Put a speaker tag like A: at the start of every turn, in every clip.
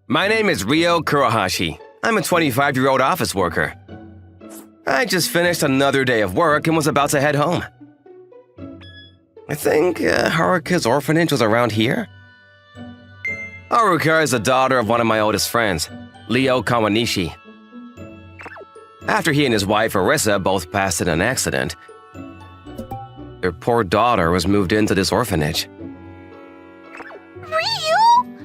A: My name is Ryo Kurohashi. I'm a 25-year-old office worker. I just finished another day of work and was about to head home. I think Haruka's orphanage was around here. Haruka is the daughter of one of my oldest friends, Leo Kawanishi. After he and his wife Arisa both passed in an accident, their poor daughter was moved into this orphanage.
B: Ryu?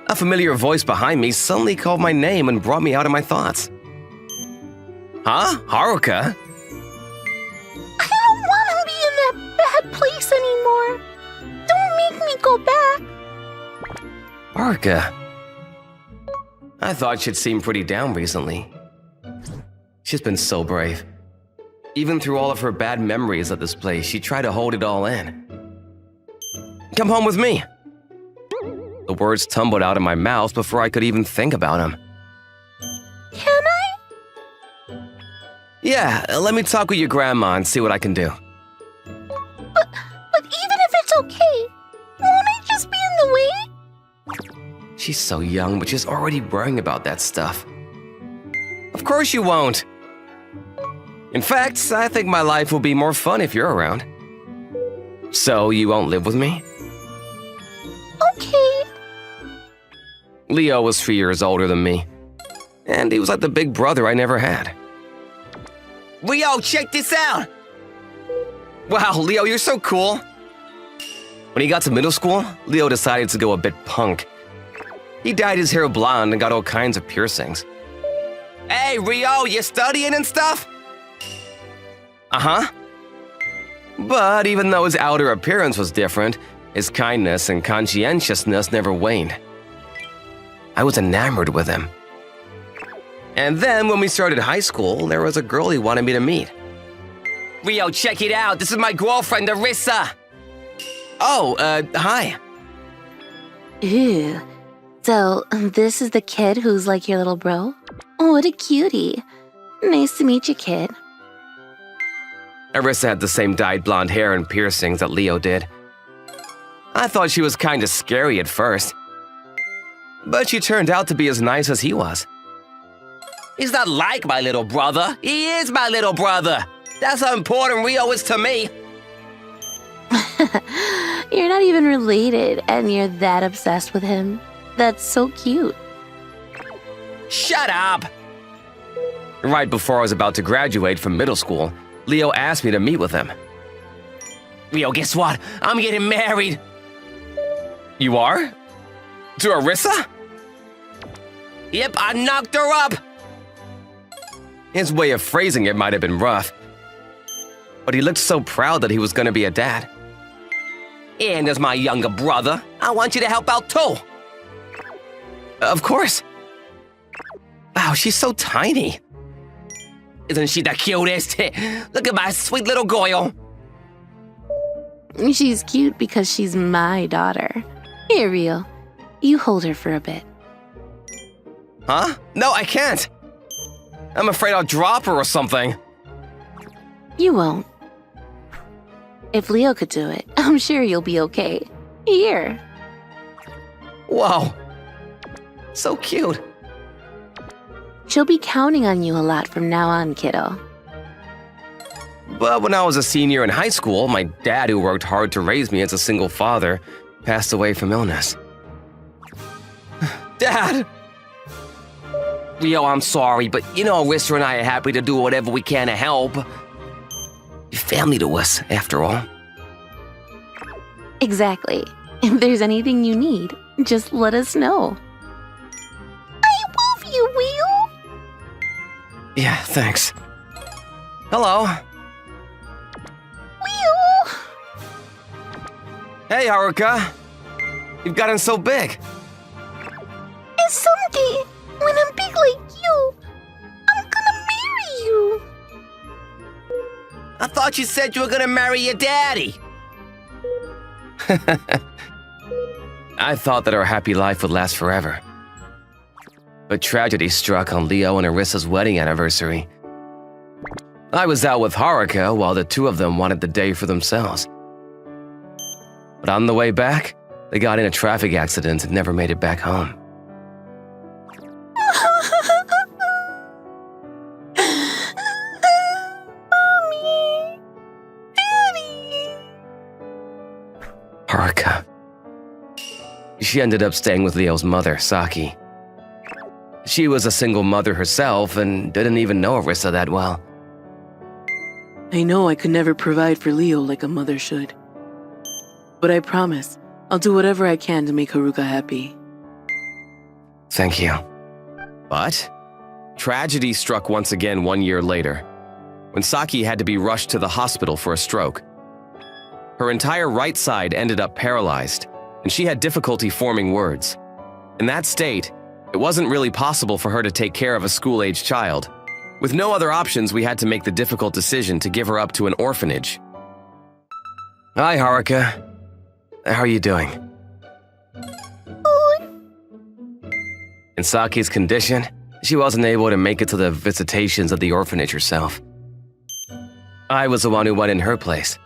A: A familiar voice behind me suddenly called my name and brought me out of my thoughts. Huh? Haruka?
B: I don't want to be in that bad place anymore. Don't make me go back.
A: Haruka. I thought she'd seemed pretty down recently. She's been so brave. Even through all of her bad memories of this place, she tried to hold it all in. Come home with me. The words tumbled out of my mouth before I could even think about them.
B: Can I?
A: Yeah, let me talk with your grandma and see what I can do.
B: But even if it's okay, won't I just be in the way?
A: She's so young, but she's already worrying about that stuff. Of course you won't. In fact, I think my life will be more fun if you're around. So you won't live with me?
B: Okay.
A: Leo was 3 years older than me, and he was like the big brother I never had. Leo, check this out! Wow, Leo, you're so cool! When he got to middle school, Leo decided to go a bit punk. He dyed his hair blonde and got all kinds of piercings. Hey, Rio, you studying and stuff? Uh-huh. But even though his outer appearance was different, his kindness and conscientiousness never waned. I was enamored with him. And then when we started high school, there was a girl he wanted me to meet. Rio, check it out. This is my girlfriend, Arisa. Oh, hi.
B: Ew. So, this is the kid who's like your little bro? Oh, what a cutie. Nice to meet you, kid.
A: Arisa had the same dyed blonde hair and piercings that Leo did. I thought she was kinda scary at first, but she turned out to be as nice as he was. He's not like my little brother. He is my little brother. That's how important Rio is to me.
B: You're not even related, and you're that obsessed with him. That's so cute.
A: Shut up! Right before I was about to graduate from middle school, Leo asked me to meet with him. Leo, guess what? I'm getting married. You are? To Arisa? Yep, I knocked her up. His way of phrasing it might have been rough, but he looked so proud that he was going to be a dad. And as my younger brother, I want you to help out too. Of course. Wow, she's so tiny. Isn't she the cutest? Look at my sweet little girl.
B: She's cute because she's my daughter. Here, Rio. You hold her for a bit.
A: Huh? No, I can't. I'm afraid I'll drop her or something.
B: You won't. If Leo could do it, I'm sure you'll be okay. Here.
A: Whoa. So cute.
B: She'll be counting on you a lot from now on, kiddo.
A: But when I was a senior in high school, my dad, who worked hard to raise me as a single father, passed away from illness. Dad! Rio, I'm sorry, but you know Arisa and I are happy to do whatever we can to help. You're family to us, after all.
B: Exactly. If there's anything you need, just let us know. I love you, Rio!
A: Yeah, thanks. Hello.
B: Rio!
A: Hey, Haruka. You've gotten so big.
B: And someday, when I'm big like you, I'm gonna marry you.
A: I thought you said you were gonna marry your daddy. I thought that our happy life would last forever. But tragedy struck on Leo and Arisa's wedding anniversary. I was out with Haruka while the two of them wanted the day for themselves. But on the way back, They got in a traffic accident and never made it back home.
B: Mommy, Daddy.
A: Haruka. She ended up staying with Leo's mother, Saki. She was a single mother herself and didn't even know Arisa that well.
C: I know I could never provide for Leo like a mother should. But I promise, I'll do whatever I can to make Haruka happy.
A: Thank you. But tragedy struck once again 1 year later, when Saki had to be rushed to the hospital for a stroke. Her entire right side ended up paralyzed, and she had difficulty forming words. In that state, it wasn't really possible for her to take care of a school-age child. With no other options, we had to make the difficult decision to give her up to an orphanage. Hi, Haruka. How are you doing? In Saki's condition, she wasn't able to make it to the visitations of the orphanage herself. I was the one who went in her place.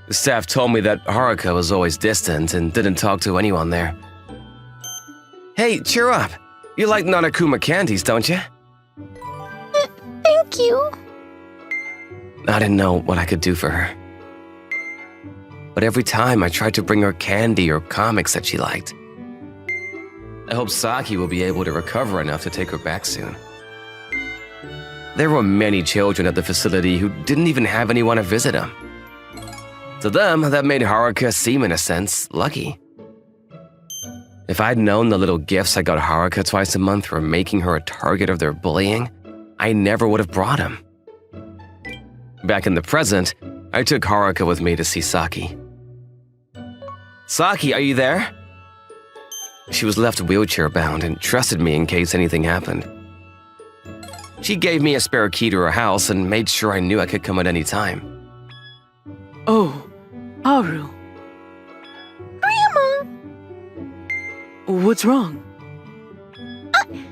A: The staff told me that Haruka was always distant and didn't talk to anyone there. Hey, cheer up. You like Nanakuma candies, don't you?
B: Thank you.
A: I didn't know what I could do for her. But every time I tried to bring her candy or comics that she liked. I hope Saki will be able to recover enough to take her back soon. There were many children at the facility who didn't even have anyone to visit them. To them, that made Haruka seem, in a sense, lucky. If I'd known the little gifts I got Haruka twice a month were making her a target of their bullying, I never would have brought them. Back in the present, I took Haruka with me to see Saki. Saki, are you there? She was left wheelchair-bound and trusted me in case anything happened. She gave me a spare key to her house and made sure I knew I could come at any time.
C: Oh, Haru.
B: Grandma,
C: What's wrong?
B: I don't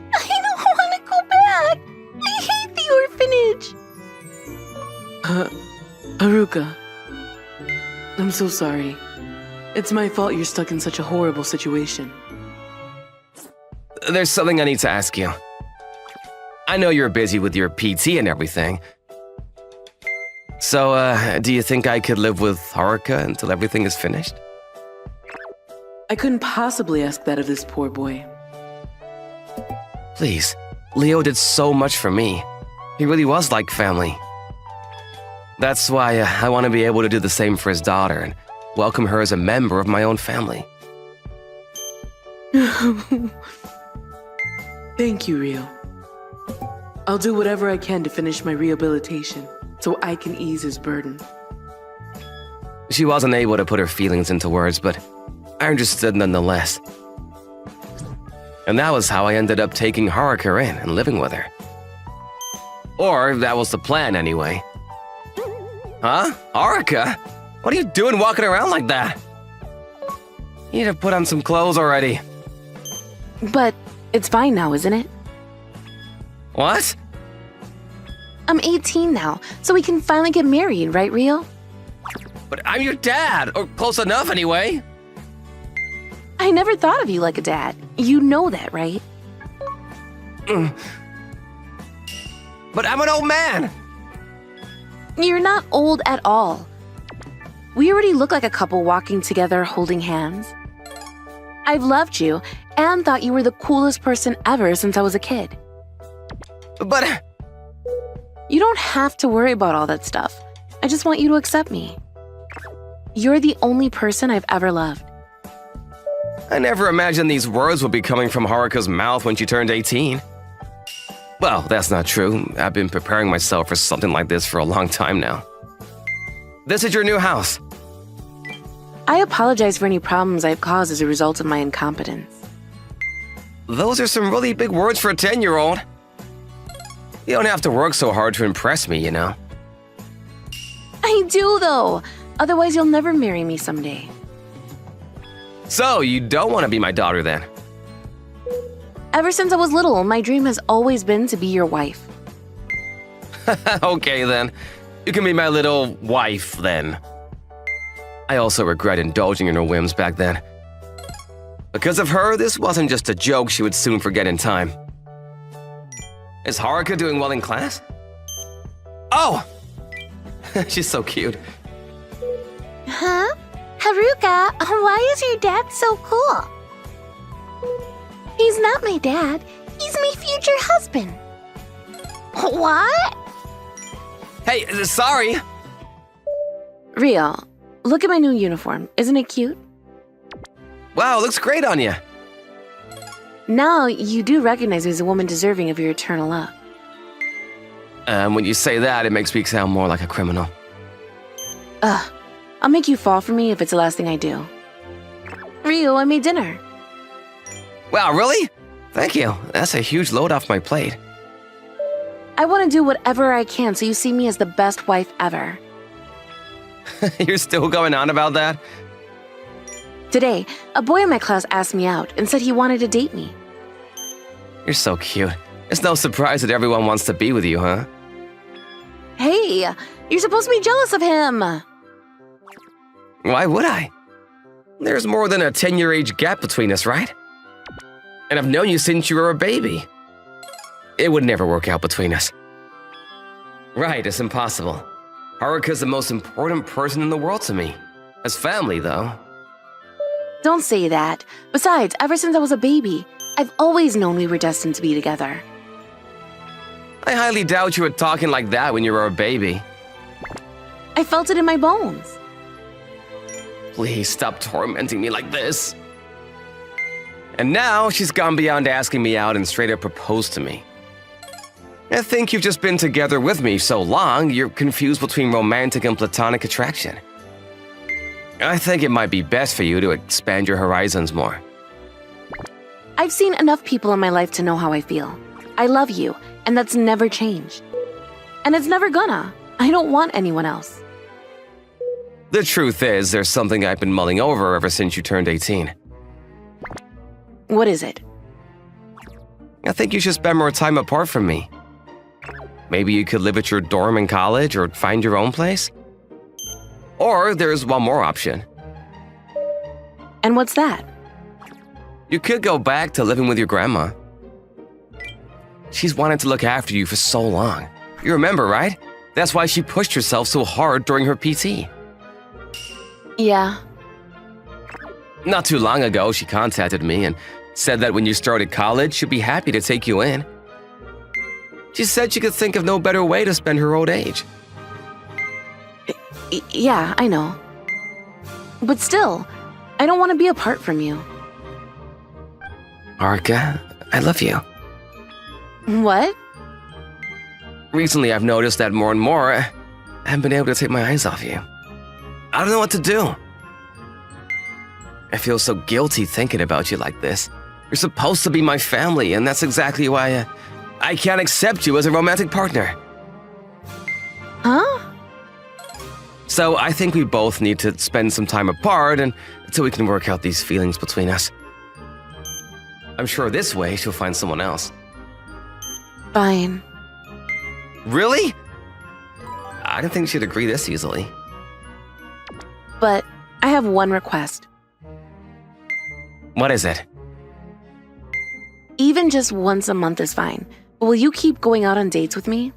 B: want to go back. I hate the orphanage.
C: Haruka. I'm so sorry. It's my fault you're stuck in such a horrible situation.
A: There's something I need to ask you. I know you're busy with your PT and everything. So, do you think I could live with Haruka until everything is finished?
C: I couldn't possibly ask that of this poor boy.
A: Please, Leo did so much for me. He really was like family. That's why I want to be able to do the same for his daughter and welcome her as a member of my own family.
C: Thank you, Rio. I'll do whatever I can to finish my rehabilitation so I can ease his burden.
A: She wasn't able to put her feelings into words, but I understood nonetheless. And that was how I ended up taking Haruka in and living with her. Or that was the plan anyway. Huh? Haruka? What are you doing walking around like that? You need to put on some clothes already.
B: But it's fine now, isn't it?
A: What?
B: I'm 18 now, so we can finally get married, right, Rio?
A: But I'm your dad, or close enough anyway.
B: I never thought of you like a dad. You know that, right?
A: But I'm an old man.
B: You're not old at all. We already look like a couple walking together holding hands. I've loved you and thought you were the coolest person ever since I was a kid.
A: But
B: You don't have to worry about all that stuff. I just want you to accept me. You're the only person I've ever loved.
A: I never imagined these words would be coming from Haruka's mouth when she turned 18. Well, that's not true. I've been preparing myself for something like this for a long time now. This is your new house.
B: I apologize for any problems I've caused as a result of my incompetence.
A: Those are some really big words for a 10-year-old. You don't have to work so hard to impress me, you know.
B: I do, though. Otherwise, you'll never marry me someday.
A: So, you don't want to be my daughter then?
B: Ever since I was little, my dream has always been to be your wife.
A: Okay then. You can be my little wife then. I also regret indulging in her whims back then. Because of her, this wasn't just a joke she would soon forget in time. Is Haruka doing well in class? Oh! She's so cute.
B: Huh? Haruka, why is your dad so cool? He's not my dad. He's my future husband. What?
A: Hey, sorry!
B: Rio, look at my new uniform. Isn't it cute?
A: Wow, looks great on you.
B: Now you do recognize me as a woman deserving of your eternal love.
A: When you say that, it makes me sound more like a criminal.
B: Ugh, I'll make you fall for me if it's the last thing I do. Rio, I made dinner.
A: Wow, really? Thank you. That's a huge load off my plate.
B: I want to do whatever I can so you see me as the best wife ever.
A: You're still going on about that?
B: Today, a boy in my class asked me out and said he wanted to date me.
A: You're so cute. It's no surprise that everyone wants to be with you, huh?
B: Hey, you're supposed to be jealous of him.
A: Why would I? There's more than a 10-year age gap between us, right? And I've known you since you were a baby. It would never work out between us. Right, it's impossible. Haruka's the most important person in the world to me. As family, though.
B: Don't say that. Besides, ever since I was a baby, I've always known we were destined to be together.
A: I highly doubt you were talking like that when you were a baby.
B: I felt it in my bones.
A: Please stop tormenting me like this. And now she's gone beyond asking me out and straight up proposed to me. I think you've just been together with me so long, you're confused between romantic and platonic attraction. I think it might be best for you to expand your horizons more.
B: I've seen enough people in my life to know how I feel. I love you, and that's never changed. And it's never gonna. I don't want anyone else.
A: The truth is, there's something I've been mulling over ever since you turned 18.
B: What is it?
A: I think you should spend more time apart from me. Maybe you could live at your dorm in college or find your own place? Or there's one more option.
B: And what's that?
A: You could go back to living with your grandma. She's wanted to look after you for so long. You remember, right? That's why she pushed herself so hard during her PT.
B: Yeah.
A: Not too long ago, she contacted me and said that when you started college, she'd be happy to take you in. She said she could think of no better way to spend her old age.
B: Yeah, I know. But still, I don't want to be apart from you.
A: Haruka, I love you.
B: What?
A: Recently, I've noticed that more and more, I haven't been able to take my eyes off you. I don't know what to do. I feel so guilty thinking about you like this. You're supposed to be my family, and that's exactly why I can't accept you as a romantic partner.
B: Huh?
A: So I think we both need to spend some time apart until we can work out these feelings between us. I'm sure this way she'll find someone else.
B: Fine.
A: Really? I didn't think she'd agree this easily.
B: But I have one request.
A: What is it?
B: Even just once a month is fine. But will you keep going out on dates with me?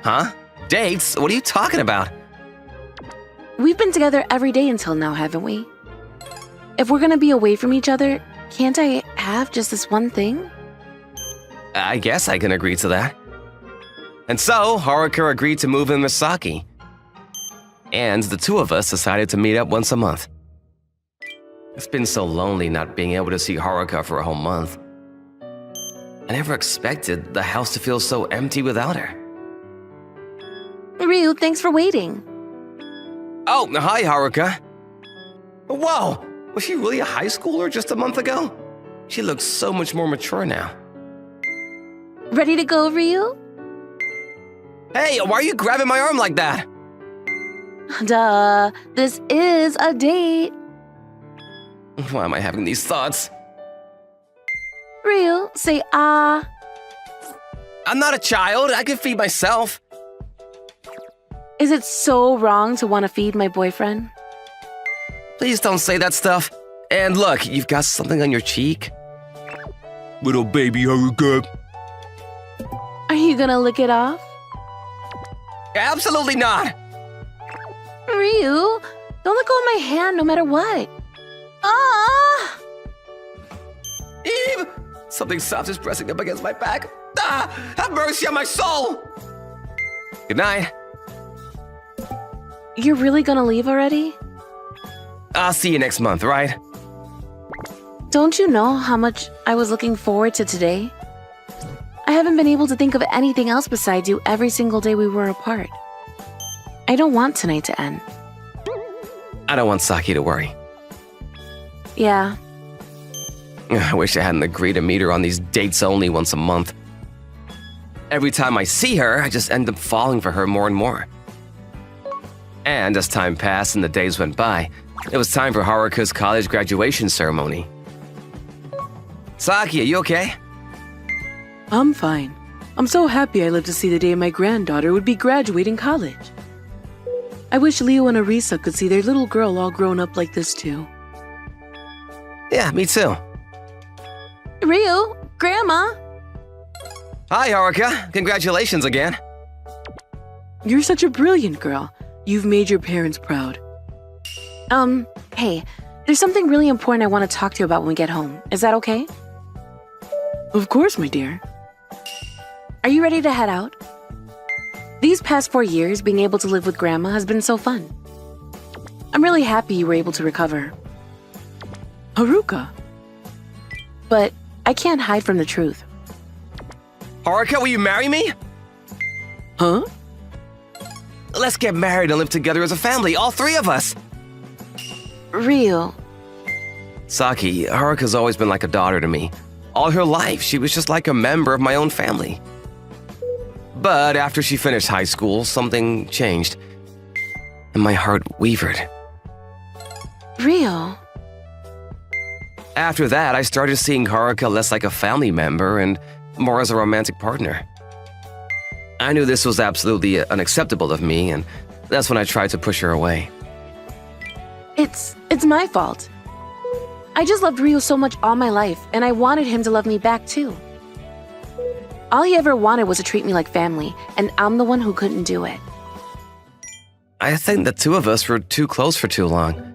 A: Huh? Dates? What are you talking about?
B: We've been together every day until now, haven't we? If we're gonna be away from each other, can't I have just this one thing?
A: I guess I can agree to that. And so, Haruka agreed to move in with Saki. And the two of us decided to meet up once a month. It's been so lonely not being able to see Haruka for a whole month. I never expected the house to feel so empty without her.
B: Ryu, thanks for waiting.
A: Oh, hi, Haruka. Whoa, was she really a high schooler just a month ago? She looks so much more mature now.
B: Ready to go, Ryu?
A: Hey, why are you grabbing my arm like that?
B: Duh, this is a date.
A: Why am I having these thoughts?
B: Ryu, say ah.
A: I'm not a child. I can feed myself.
B: Is it so wrong to want to feed my boyfriend?
A: Please don't say that stuff. And look, you've got something on your cheek. Little baby Haruka.
B: Are you gonna lick it off?
A: Absolutely not.
B: Ryu, don't let go of my hand no matter what. Ah!
A: Eve! Something soft is pressing up against my back. Ah! Have mercy on my soul! Good night.
B: You're really gonna leave already?
A: I'll see you next month, right?
B: Don't you know how much I was looking forward to today? I haven't been able to think of anything else besides you every single day we were apart. I don't want tonight to end.
A: I don't want Saki to worry.
B: Yeah.
A: I wish I hadn't agreed to meet her on these dates only once a month. Every time I see her, I just end up falling for her more and more. And as time passed and the days went by, it was time for Haruka's college graduation ceremony. Saki, are you okay?
C: I'm fine. I'm so happy I lived to see the day my granddaughter would be graduating college. I wish Leo and Arisa could see their little girl all grown up like this too.
A: Yeah, me too.
B: Ryu, Grandma.
A: Hi, Haruka. Congratulations again.
C: You're such a brilliant girl. You've made your parents proud.
B: Hey, there's something really important I want to talk to you about when we get home. Is that okay?
C: Of course, my dear.
B: Are you ready to head out? These past 4 years, being able to live with Grandma has been so fun. I'm really happy you were able to recover.
C: Haruka.
B: But I can't hide from the truth.
A: Haruka, will you marry me?
C: Huh?
A: Let's get married and live together as a family, all three of us.
B: Ryu.
A: Saki, Haruka's always been like a daughter to me. All her life, she was just like a member of my own family. But after she finished high school, something changed. And my heart wavered.
B: Ryu.
A: After that, I started seeing Haruka less like a family member and more as a romantic partner. I knew this was absolutely unacceptable of me, and that's when I tried to push her away.
B: It's my fault. I just loved Ryu so much all my life, and I wanted him to love me back too. All he ever wanted was to treat me like family, and I'm the one who couldn't do it.
A: I think the two of us were too close for too long.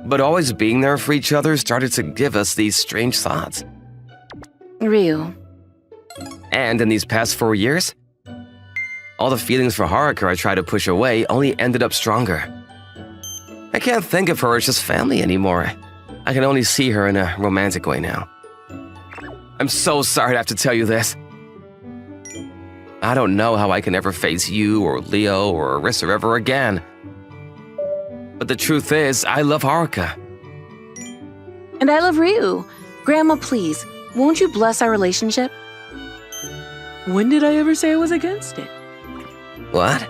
A: But always being there for each other started to give us these strange thoughts.
B: Ryu.
A: And in these past 4 years, all the feelings for Haruka I tried to push away only ended up stronger. I can't think of her as just family anymore. I can only see her in a romantic way now. I'm so sorry to have to tell you this. I don't know how I can ever face you or Leo or Arisa ever again. But the truth is, I love Haruka.
B: And I love Ryu. Grandma, please, won't you bless our relationship?
C: When did I ever say I was against it?
A: What?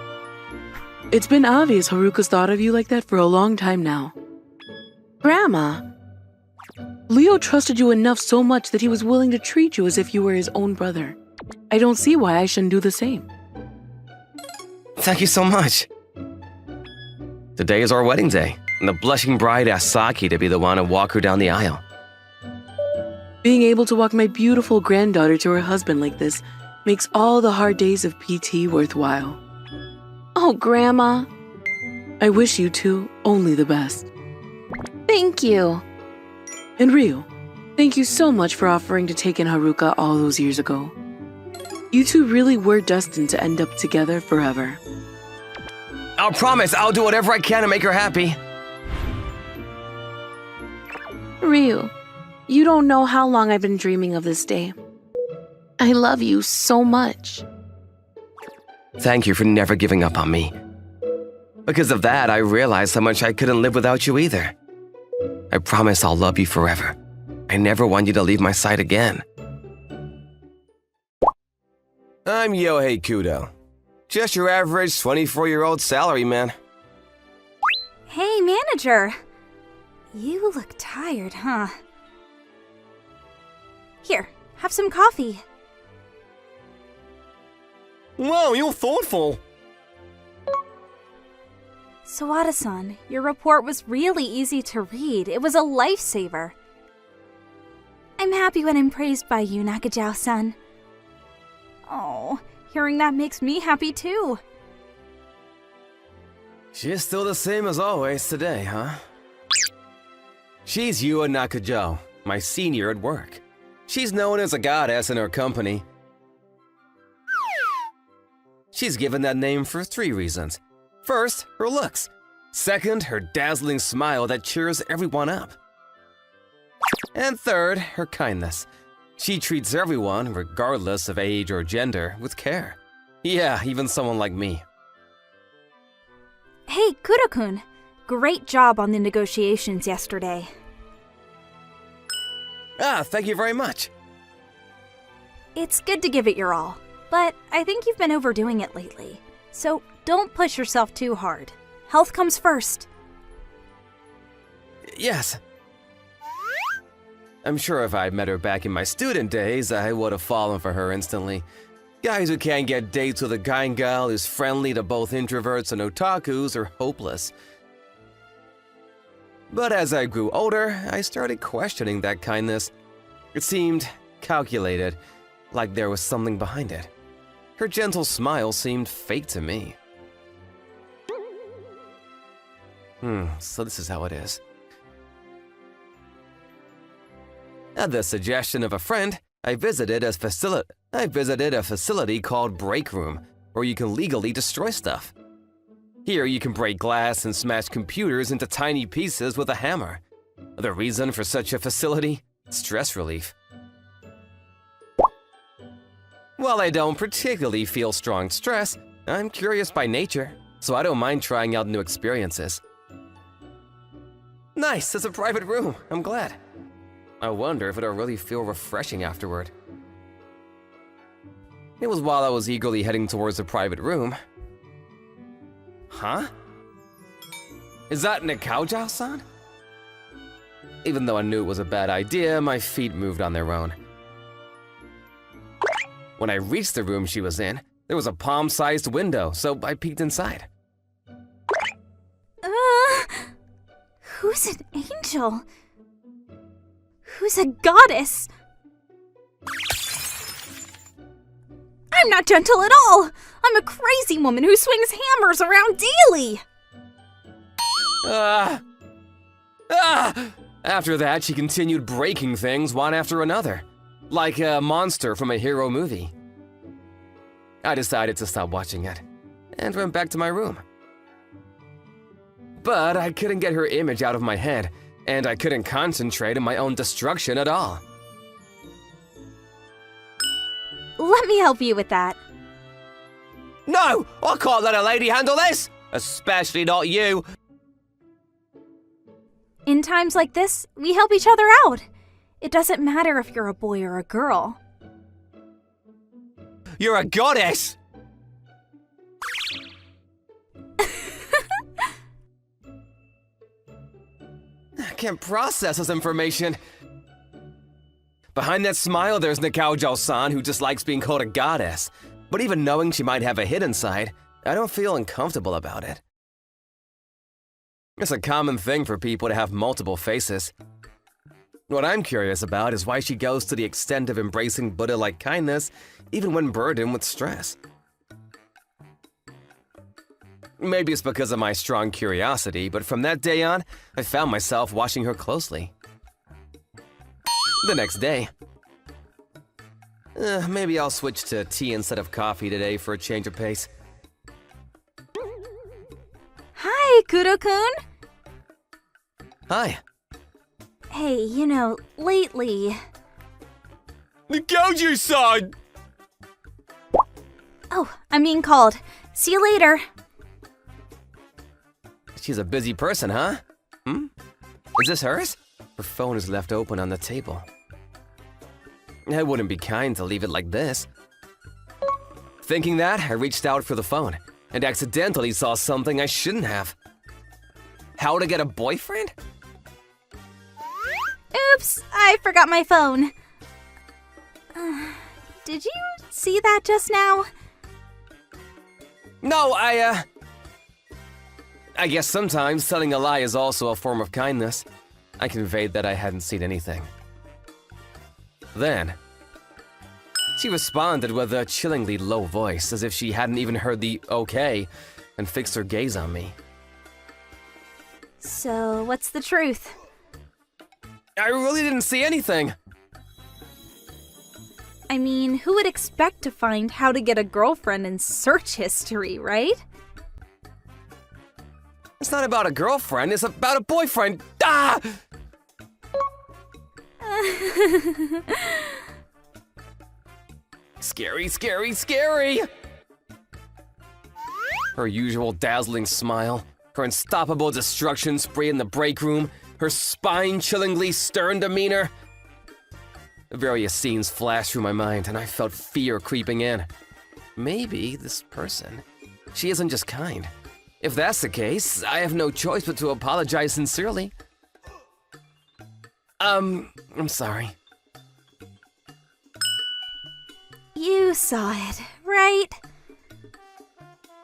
C: It's been obvious Haruka's thought of you like that for a long time now.
B: Grandma.
C: Leo trusted you enough so much that he was willing to treat you as if you were his own brother. I don't see why I shouldn't do the same.
A: Thank you so much. Today is our wedding day, and the blushing bride asked Saki to be the one to walk her down the aisle.
C: Being able to walk my beautiful granddaughter to her husband like this makes all the hard days of PT worthwhile.
B: Oh, Grandma.
C: I wish you two only the best.
B: Thank you.
C: And Ryu, thank you so much for offering to take in Haruka all those years ago. You two really were destined to end up together forever.
A: I'll promise I'll do whatever I can to make her happy.
B: Ryu, you don't know how long I've been dreaming of this day. I love you so much.
A: Thank you for never giving up on me. Because of that, I realized how much I couldn't live without you either. I promise I'll love you forever. I never want you to leave my side again. I'm Yohei Kudo. Just your average 24-year-old salaryman.
D: Hey, manager. You look tired, huh? Here, have some coffee.
A: Wow, you're thoughtful.
D: Sawada-san, your report was really easy to read. It was a lifesaver. I'm happy when I'm praised by you, Nakajao-san. Oh, hearing that makes me happy too.
A: She's still the same as always today, huh? She's Yua Nakajou, my senior at work. She's known as a goddess in her company. She's given that name for 3 reasons. First, her looks. Second, her dazzling smile that cheers everyone up. And third, her kindness. She treats everyone, regardless of age or gender, with care. Yeah, even someone like me.
D: Hey, Kuro-kun. Great job on the negotiations yesterday.
A: Thank you very much.
D: It's good to give it your all, but I think you've been overdoing it lately. So don't push yourself too hard. Health comes first.
A: Yes. I'm sure if I'd met her back in my student days, I would have fallen for her instantly. Guys who can't get dates with a kind gal who's friendly to both introverts and otakus are hopeless. But as I grew older, I started questioning that kindness. It seemed calculated, like there was something behind it. Her gentle smile seemed fake to me. So this is how it is. At the suggestion of a friend, I visited a facility called Break Room, where you can legally destroy stuff. Here you can break glass and smash computers into tiny pieces with a hammer. The reason for such a facility? Stress relief. While I don't particularly feel strong stress, I'm curious by nature, so I don't mind trying out new experiences. Nice, it's a private room. I'm glad. I wonder if it'll really feel refreshing afterward. It was while I was eagerly heading towards the private room. Huh? Is that Nakajou-san? Even though I knew it was a bad idea, my feet moved on their own. When I reached the room she was in, there was a palm-sized window, so I peeked inside.
D: Who's an angel? Who's a goddess? I'm not gentle at all! I'm a crazy woman who swings hammers around daily!
A: After that, she continued breaking things one after another, like a monster from a hero movie. I decided to stop watching it, and went back to my room. But I couldn't get her image out of my head, and I couldn't concentrate on my own destruction at all.
D: Let me help you with that.
A: No! I can't let a lady handle this! Especially not you!
D: In times like this, we help each other out. It doesn't matter if you're a boy or a girl.
A: You're a goddess! I can't process this information. Behind that smile, there's Nakajou-san, who just likes being called a goddess. But even knowing she might have a hidden side, I don't feel uncomfortable about it. It's a common thing for people to have multiple faces. What I'm curious about is why she goes to the extent of embracing Buddha-like kindness, even when burdened with stress. Maybe it's because of my strong curiosity, but from that day on, I found myself watching her closely. The next day. Maybe I'll switch to tea instead of coffee today for a change of pace.
D: Hi, Kuro-kun!
A: Hi.
D: Hey, lately...
A: Nakajou-san!
D: Oh, I'm being called. See you later.
A: She's a busy person, huh? Is this hers? Her phone is left open on the table. I wouldn't be kind to leave it like this. Thinking that, I reached out for the phone and accidentally saw something I shouldn't have. How to get a boyfriend?
D: Oops, I forgot my phone. Did you see that just now?
A: No, I I guess sometimes telling a lie is also a form of kindness. I conveyed that I hadn't seen anything. Then, she responded with a chillingly low voice, as if she hadn't even heard the okay, and fixed her gaze on me.
D: So, what's the truth?
A: I really didn't see anything.
D: I mean, who would expect to find how to get a girlfriend in search history, right?
A: It's not about a girlfriend, it's about a boyfriend. Ah! Scary, scary, scary! Her usual dazzling smile, her unstoppable destruction spree in the break room, her spine-chillingly stern demeanor. Various scenes flashed through my mind, and I felt fear creeping in. Maybe this person, she isn't just kind. If that's the case, I have no choice but to apologize sincerely. I'm sorry.
D: You saw it, right?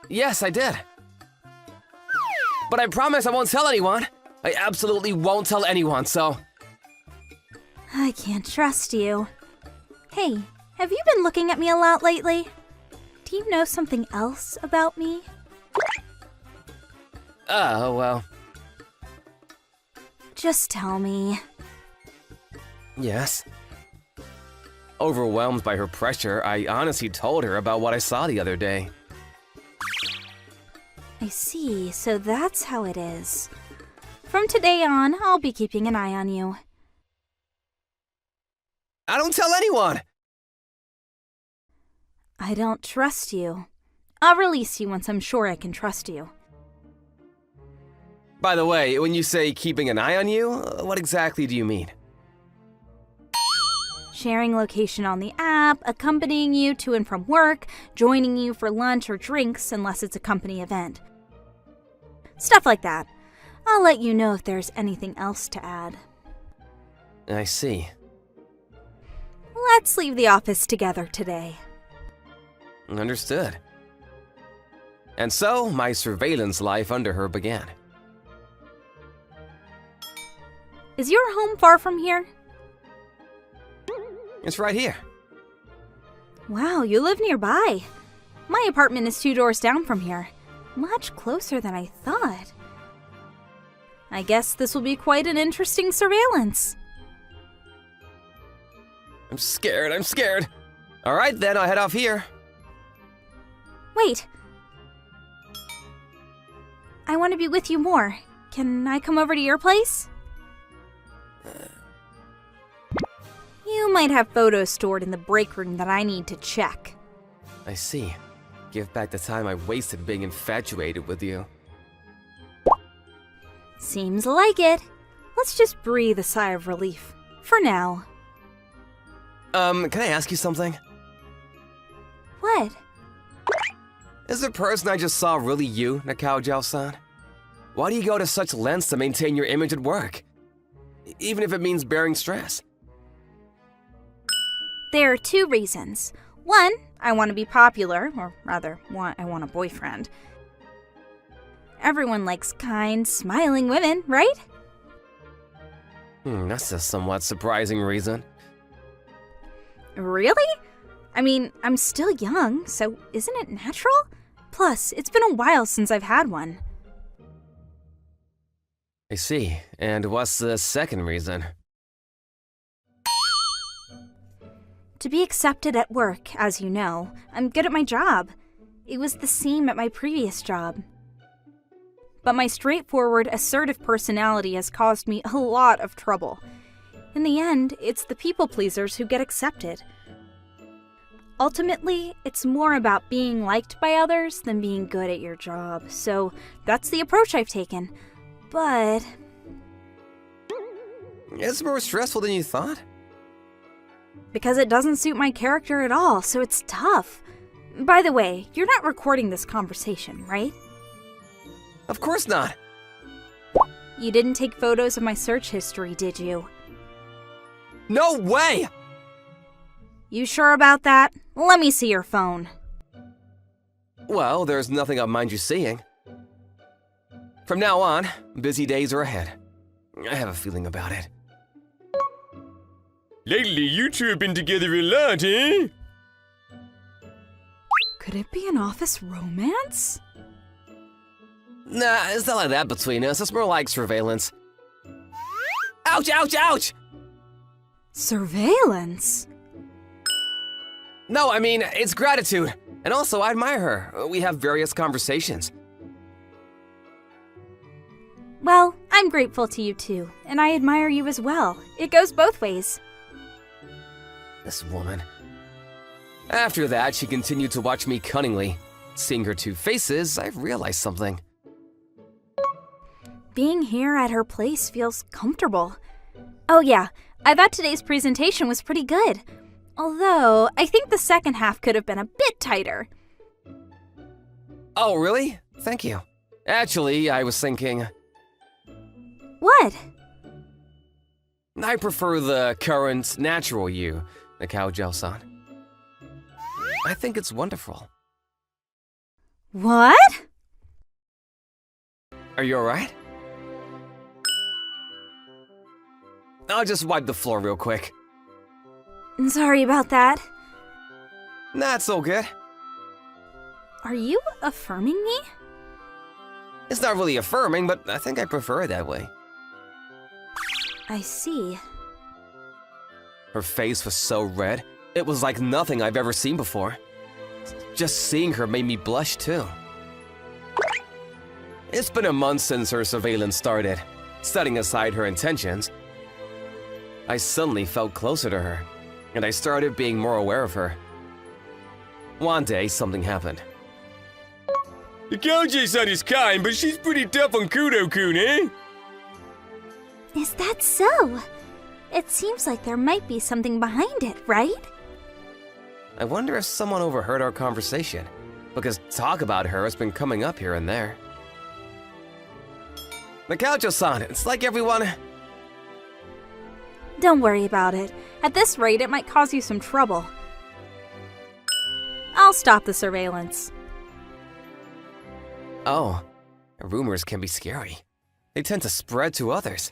A: Yes, I did. But I promise I won't tell anyone. I absolutely won't tell anyone, so...
D: I can't trust you. Hey, have you been looking at me a lot lately? Do you know something else about me?
A: Oh, well...
D: Just tell me.
A: Yes. Overwhelmed by her pressure, I honestly told her about what I saw the other day.
D: I see, so that's how it is. From today on, I'll be keeping an eye on you.
A: I don't tell anyone!
D: I don't trust you. I'll release you once I'm sure I can trust you.
A: By the way, when you say keeping an eye on you, what exactly do you mean?
D: Sharing location on the app, accompanying you to and from work, joining you for lunch or drinks unless it's a company event. Stuff like that. I'll let you know if there's anything else to add.
A: I see.
D: Let's leave the office together today.
A: Understood. And so, my surveillance life under her began.
D: Is your home far from here?
A: It's right here.
D: Wow, you live nearby. My apartment is 2 doors down from here. Much closer than I thought. I guess this will be quite an interesting surveillance.
A: I'm scared. Alright then, I'll head off here.
D: Wait. I want to be with you more. Can I come over to your place? You might have photos stored in the break room that I need to check.
A: I see. Give back the time I wasted being infatuated with you.
D: Seems like it. Let's just breathe a sigh of relief. For now.
A: Can I ask you something?
D: What?
A: Is the person I just saw really you, Nakao-san? Why do you go to such lengths to maintain your image at work? Even if it means bearing stress.
D: There are 2 reasons. One, I want to be popular, or rather, I want a boyfriend. Everyone likes kind, smiling women, right?
A: That's a somewhat surprising reason.
D: Really? I mean, I'm still young, so isn't it natural? Plus, it's been a while since I've had one.
A: I see. And what's the second reason?
D: To be accepted at work, as you know, I'm good at my job. It was the same at my previous job. But my straightforward, assertive personality has caused me a lot of trouble. In the end, it's the people-pleasers who get accepted. Ultimately, it's more about being liked by others than being good at your job, so that's the approach I've taken. But...
A: It's more stressful than you thought?
D: Because it doesn't suit my character at all, so it's tough. By the way, you're not recording this conversation, right?
A: Of course not.
D: You didn't take photos of my search history, did you?
A: No way!
D: You sure about that? Let me see your phone.
A: Well, there's nothing I'll mind you seeing. From now on, busy days are ahead. I have a feeling about it.
E: Lately, you two have been together a lot, eh?
D: Could it be an office romance?
A: Nah, it's not like that between us. It's more like surveillance. Ouch, ouch, ouch!
D: Surveillance?
A: No, I mean, it's gratitude. And also, I admire her. We have various conversations.
D: Well, I'm grateful to you too, and I admire you as well. It goes both ways.
A: This woman. After that, she continued to watch me cunningly. Seeing her two faces, I realized something.
D: Being here at her place feels comfortable. Oh yeah, I thought today's presentation was pretty good. Although, I think the second half could have been a bit tighter.
A: Oh, really? Thank you. Actually, I was thinking...
D: What?
A: I prefer the current, natural you, Nakaojo-san. I think it's wonderful.
D: What?
A: Are you alright? I'll just wipe the floor real quick.
D: Sorry about that.
A: Not so good.
D: Are you affirming me?
A: It's not really affirming, but I think I prefer it that way.
D: I see.
A: Her face was so red, it was like nothing I've ever seen before. Just seeing her made me blush too. It's been a month since her surveillance started. Setting aside her intentions, I suddenly felt closer to her, and I started being more aware of her. One day, something happened.
E: The Kouji-san is kind, but she's pretty tough on Kudo-kun, eh?
D: Is that so? It seems like there might be something behind it, right?
A: I wonder if someone overheard our conversation, because talk about her has been coming up here and there. Nakaujo-san, it's like everyone...
D: Don't worry about it. At this rate, it might cause you some trouble. I'll stop the surveillance.
A: Oh, rumors can be scary. They tend to spread to others.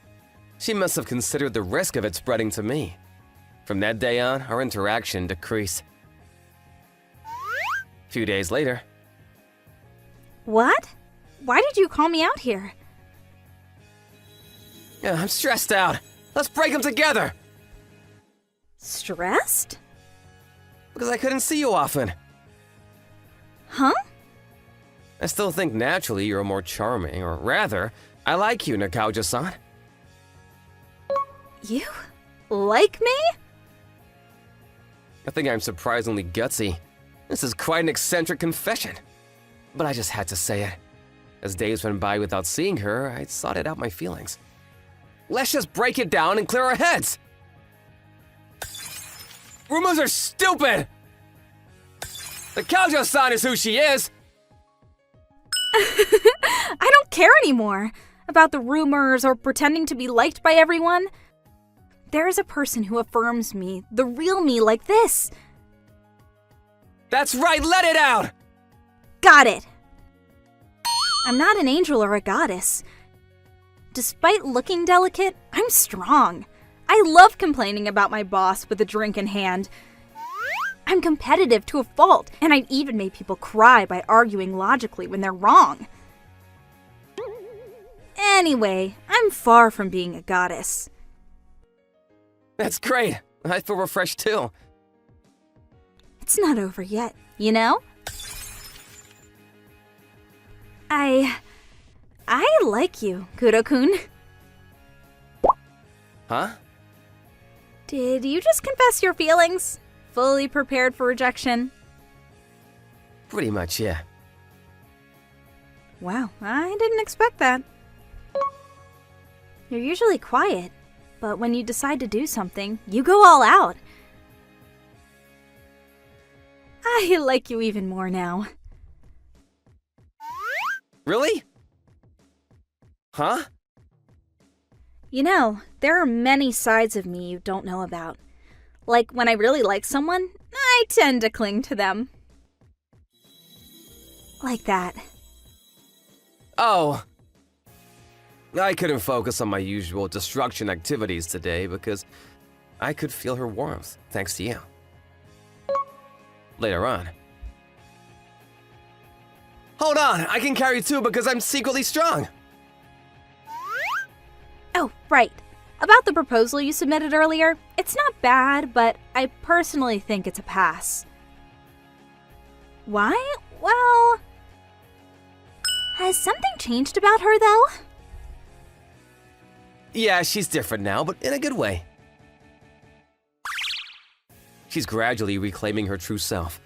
A: She must have considered the risk of it spreading to me. From that day on, our interaction decreased. A few days later...
D: What? Why did you call me out here?
A: Yeah, I'm stressed out. Let's break them together!
D: Stressed?
A: Because I couldn't see you often.
D: Huh?
A: I still think naturally you're more charming, or rather, I like you, Nakaujo-san.
D: You like me?
A: I think I'm surprisingly gutsy. This is quite an eccentric confession. But I just had to say it. As days went by without seeing her, I sorted out my feelings. Let's just break it down and clear our heads! Rumors are stupid! Nakaujo-san is who she is!
D: I don't care anymore about the rumors or pretending to be liked by everyone. There is a person who affirms me, the real me like this.
A: That's right, let it out!
D: Got it. I'm not an angel or a goddess. Despite looking delicate, I'm strong. I love complaining about my boss with a drink in hand. I'm competitive to a fault, and I've even made people cry by arguing logically when they're wrong. Anyway, I'm far from being a goddess.
A: That's great. I feel refreshed too.
D: It's not over yet, you know? I like you, Kuro-kun.
A: Huh?
D: Did you just confess your feelings? Fully prepared for rejection?
A: Pretty much, yeah.
D: Wow, I didn't expect that. You're usually quiet, but when you decide to do something, you go all out. I like you even more now.
A: Really? Huh?
D: You know, there are many sides of me you don't know about. Like when I really like someone, I tend to cling to them. Like that.
A: Oh. I couldn't focus on my usual destruction activities today because I could feel her warmth, thanks to you. Later on. Hold on, I can carry two because I'm secretly strong!
D: Oh, right. About the proposal you submitted earlier, it's not bad, but I personally think it's a pass. Why? Well... Has something changed about her, though?
A: Yeah, she's different now, but in a good way. She's gradually reclaiming her true self.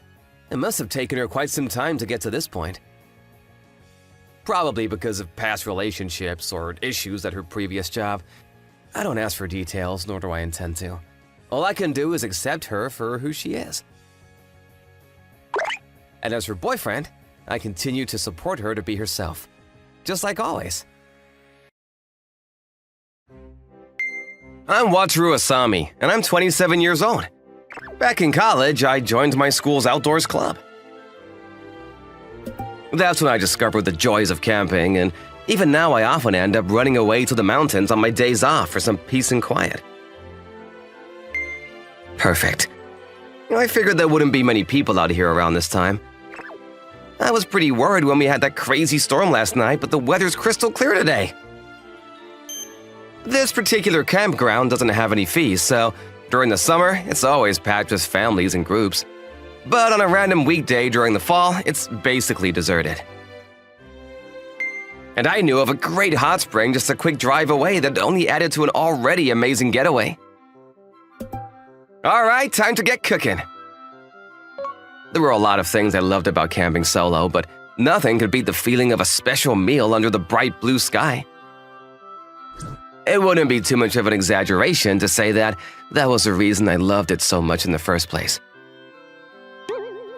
A: It must have taken her quite some time to get to this point. Probably because of past relationships or issues at her previous job. I don't ask for details, nor do I intend to. All I can do is accept her for who she is. And as her boyfriend, I continue to support her to be herself. Just like always. I'm Wataru Asami, and I'm 27 years old. Back in college, I joined my school's outdoors club. That's when I discovered the joys of camping, and even now I often end up running away to the mountains on my days off for some peace and quiet. Perfect. I figured there wouldn't be many people out here around this time. I was pretty worried when we had that crazy storm last night, but the weather's crystal clear today. This particular campground doesn't have any fees, so during the summer, it's always packed with families and groups. But on a random weekday during the fall, it's basically deserted. And I knew of a great hot spring just a quick drive away that only added to an already amazing getaway. Alright, time to get cooking. There were a lot of things I loved about camping solo, but nothing could beat the feeling of a special meal under the bright blue sky. It wouldn't be too much of an exaggeration to say that was the reason I loved it so much in the first place.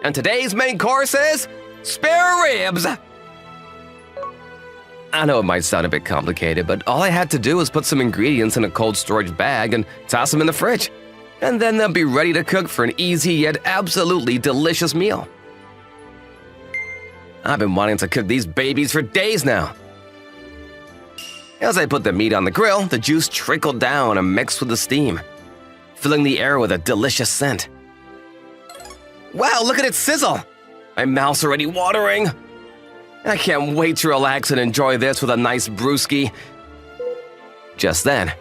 A: And today's main course is spare ribs! I know it might sound a bit complicated, but all I had to do was put some ingredients in a cold storage bag and toss them in the fridge. And then they'll be ready to cook for an easy yet absolutely delicious meal. I've been wanting to cook these babies for days now. As I put the meat on the grill, the juice trickled down and mixed with the steam, filling the air with a delicious scent. Wow, look at it sizzle! My mouth's already watering. I can't wait to relax and enjoy this with a nice brewski. Just then,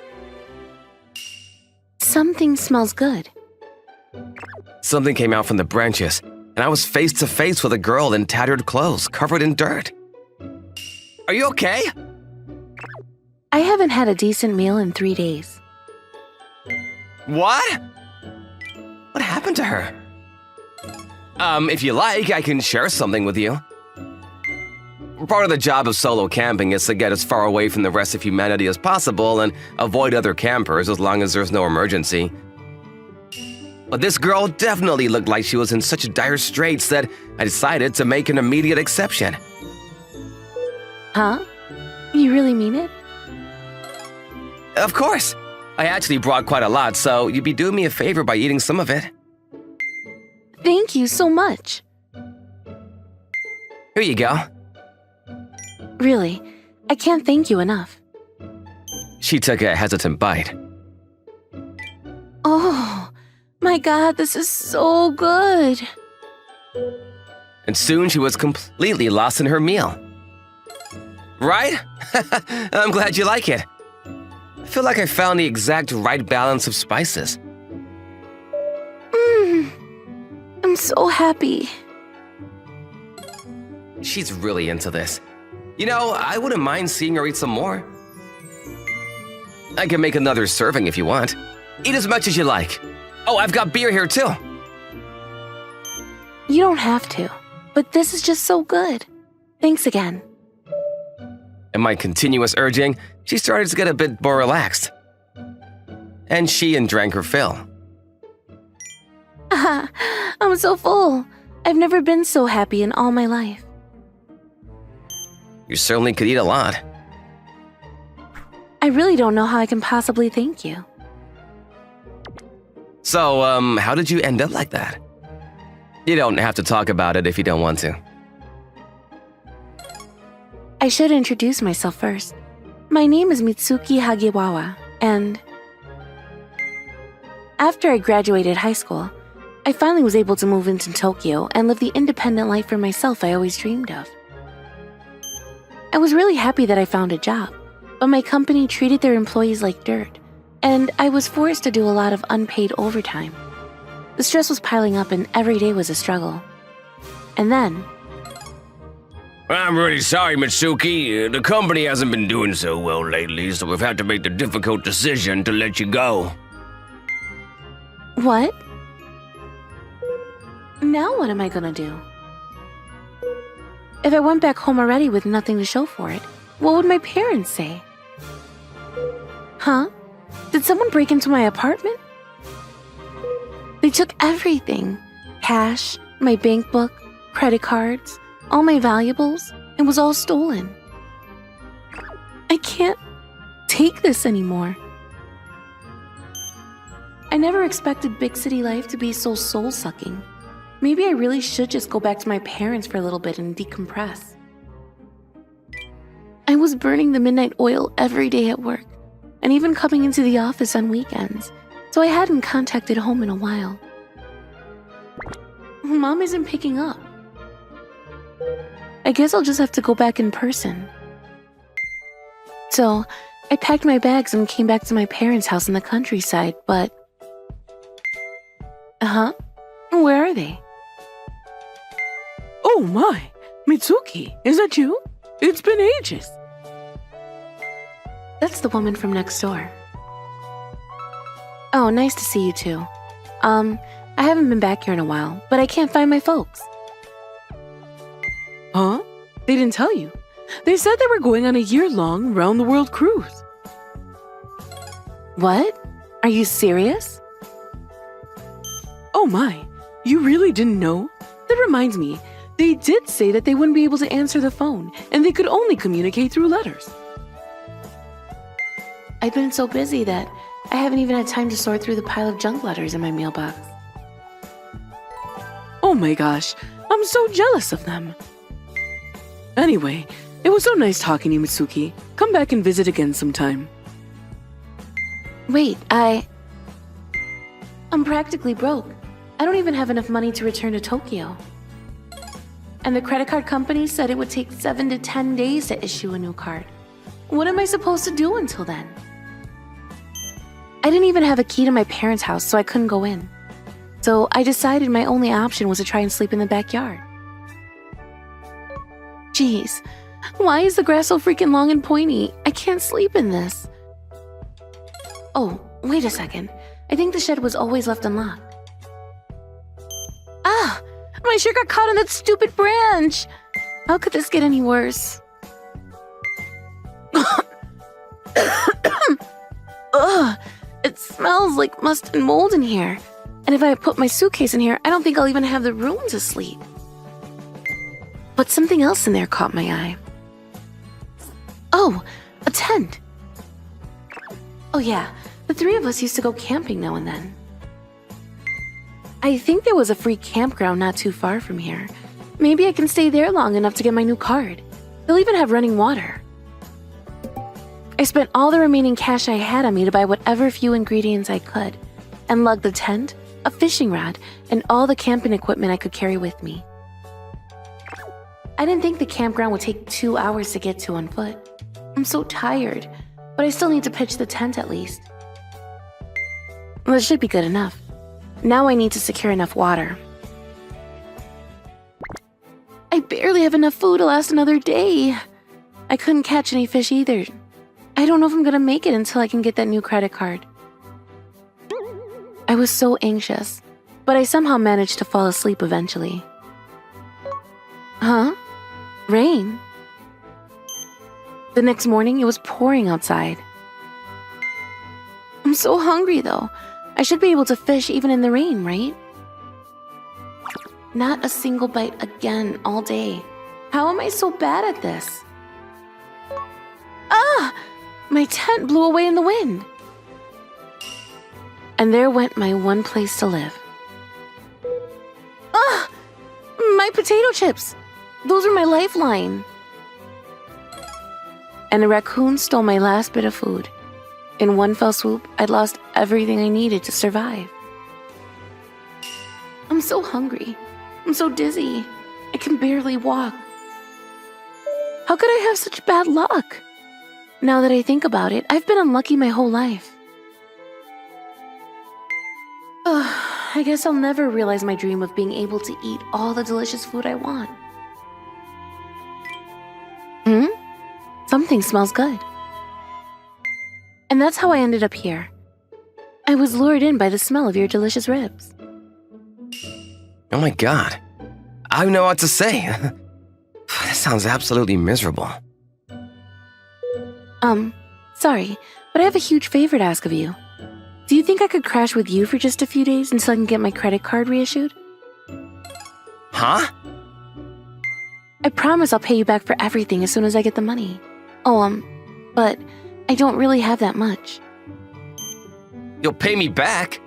B: Something smells good.
A: something came out from the branches, and I was face to face with a girl in tattered clothes covered in dirt. Are you okay?
B: I haven't had a decent meal in 3 days.
A: What? What happened to her? If you like, I can share something with you. Part of the job of solo camping is to get as far away from the rest of humanity as possible and avoid other campers as long as there's no emergency. But this girl definitely looked like she was in such dire straits that I decided to make an immediate exception.
B: Huh? You really mean it?
A: Of course! I actually brought quite a lot, so you'd be doing me a favor by eating some of it.
B: Thank you so much.
A: Here you go.
B: Really, I can't thank you enough.
A: She took a hesitant bite.
B: Oh, my God, this is so good.
A: And soon she was completely lost in her meal. Right? I'm glad you like it. I feel like I found the exact right balance of spices.
B: I'm so happy.
A: She's really into this. You know, I wouldn't mind seeing her eat some more. I can make another serving if you want. Eat as much as you like. Oh, I've got beer here too.
B: You don't have to, but this is just so good. Thanks again.
A: In my continuous urging, she started to get a bit more relaxed. And she drank her fill.
B: I'm so full. I've never been so happy in all my life.
A: You certainly could eat a lot.
B: I really don't know how I can possibly thank you.
A: So, how did you end up like that? You don't have to talk about it if you don't want to.
B: I should introduce myself first. My name is Mitsuki Hagiwawa, and after I graduated high school, I finally was able to move into Tokyo and live the independent life for myself I always dreamed of. I was really happy that I found a job, but my company treated their employees like dirt, and I was forced to do a lot of unpaid overtime. The stress was piling up and every day was a struggle. And then,
E: I'm really sorry, Mitsuki. The company hasn't been doing so well lately, so we've had to make the difficult decision to let you go.
B: what? Now what am I gonna do? If I went back home already with nothing to show for it, what would my parents say? Huh? Did someone break into my apartment? They took everything. Cash, my bank book, credit cards, all my valuables, and was all stolen. I can't take this anymore. I never expected big city life to be so soul-sucking. Maybe I really should just go back to my parents for a little bit and decompress. I was burning the midnight oil every day at work, and even coming into the office on weekends, so I hadn't contacted home in a while. Mom isn't picking up. I guess I'll just have to go back in person. So, I packed my bags and came back to my parents' house in the countryside, but... Huh? Where are they?
C: Oh my! Mitsuki, is that you? It's been ages.
B: That's the woman from next door. Oh, nice to see you too. I haven't been back here in a while, but I can't find my folks.
C: Huh? They didn't tell you. They said they were going on a year-long round-the-world cruise.
B: What? Are you serious?
C: Oh my, you really didn't know? That reminds me, they did say that they wouldn't be able to answer the phone, and they could only communicate through letters.
B: I've been so busy that I haven't even had time to sort through the pile of junk letters in my mailbox.
C: Oh my gosh, I'm so jealous of them. Anyway, it was so nice talking to you, Mitsuki. Come back and visit again sometime.
B: Wait, I'm practically broke. I don't even have enough money to return to Tokyo. And the credit card company said it would take 7 to 10 days to issue a new card. What am I supposed to do until then? I didn't even have a key to my parents' house, so I couldn't go in. So I decided my only option was to try and sleep in the backyard. Jeez, why is the grass so freaking long and pointy? I can't sleep in this. Oh, wait a second. I think the shed was always left unlocked. Ah! My shirt got caught in that stupid branch! How could this get any worse? Ugh! It smells like must and mold in here. And if I put my suitcase in here, I don't think I'll even have the room to sleep. But something else in there caught my eye. Oh, a tent! Oh yeah, the three of us used to go camping now and then. I think there was a free campground not too far from here. Maybe I can stay there long enough to get my new card. They'll even have running water. I spent all the remaining cash I had on me to buy whatever few ingredients I could, and lugged the tent, a fishing rod, and all the camping equipment I could carry with me. I didn't think the campground would take 2 hours to get to on foot. I'm so tired, but I still need to pitch the tent at least. Well, it should be good enough. Now I need to secure enough water. I barely have enough food to last another day. I couldn't catch any fish either. I don't know if I'm gonna make it until I can get that new credit card. I was so anxious, but I somehow managed to fall asleep eventually. Huh? Rain? The next morning, it was pouring outside. I'm so hungry though. I should be able to fish even in the rain, right? Not a single bite again all day. How am I so bad at this? Ah! My tent blew away in the wind. And there went my one place to live. Ah! My potato chips! Those are my lifeline. and a raccoon stole my last bit of food. In one fell swoop, I'd lost everything I needed to survive. I'm so hungry. I'm so dizzy. I can barely walk. How could I have such bad luck? Now that I think about it, I've been unlucky my whole life. Ugh, I guess I'll never realize my dream of being able to eat all the delicious food I want. Something smells good. And that's how I ended up here. I was lured in by the smell of your delicious ribs.
A: Oh my god. I don't know what to say. This sounds absolutely miserable.
B: Sorry, but I have a huge favor to ask of you. Do you think I could crash with you for just a few days until I can get my credit card reissued?
A: Huh?
B: I promise I'll pay you back for everything as soon as I get the money. Oh, but I don't really have that much.
A: You'll pay me back?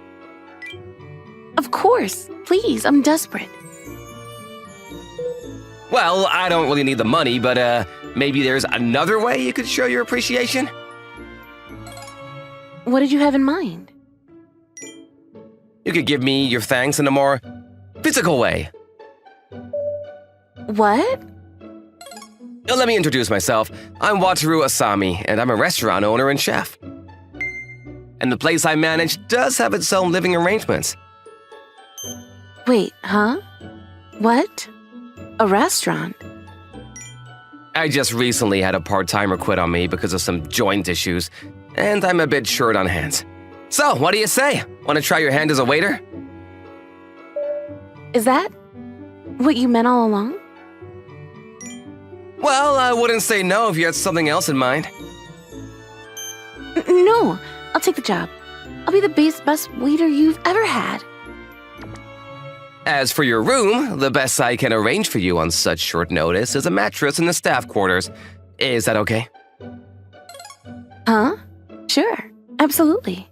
B: Of course. Please, I'm desperate.
A: Well, I don't really need the money, but maybe there's another way you could show your appreciation?
B: What did you have in mind?
A: You could give me your thanks in a more physical way.
B: What?
A: Let me introduce myself. I'm Wataru Asami, and I'm a restaurant owner and chef. And the place I manage does have its own living arrangements.
B: Wait, huh? What? A restaurant?
A: I just recently had a part-timer quit on me because of some joint issues, and I'm a bit short on hands. So, what do you say? Want to try your hand as a waiter?
B: Is that what you meant all along?
A: Well, I wouldn't say no if you had something else in mind.
B: No, I'll take the job. I'll be the best waiter you've ever had.
A: As for your room, the best I can arrange for you on such short notice is a mattress in the staff quarters. Is that okay?
B: Huh? Sure, absolutely.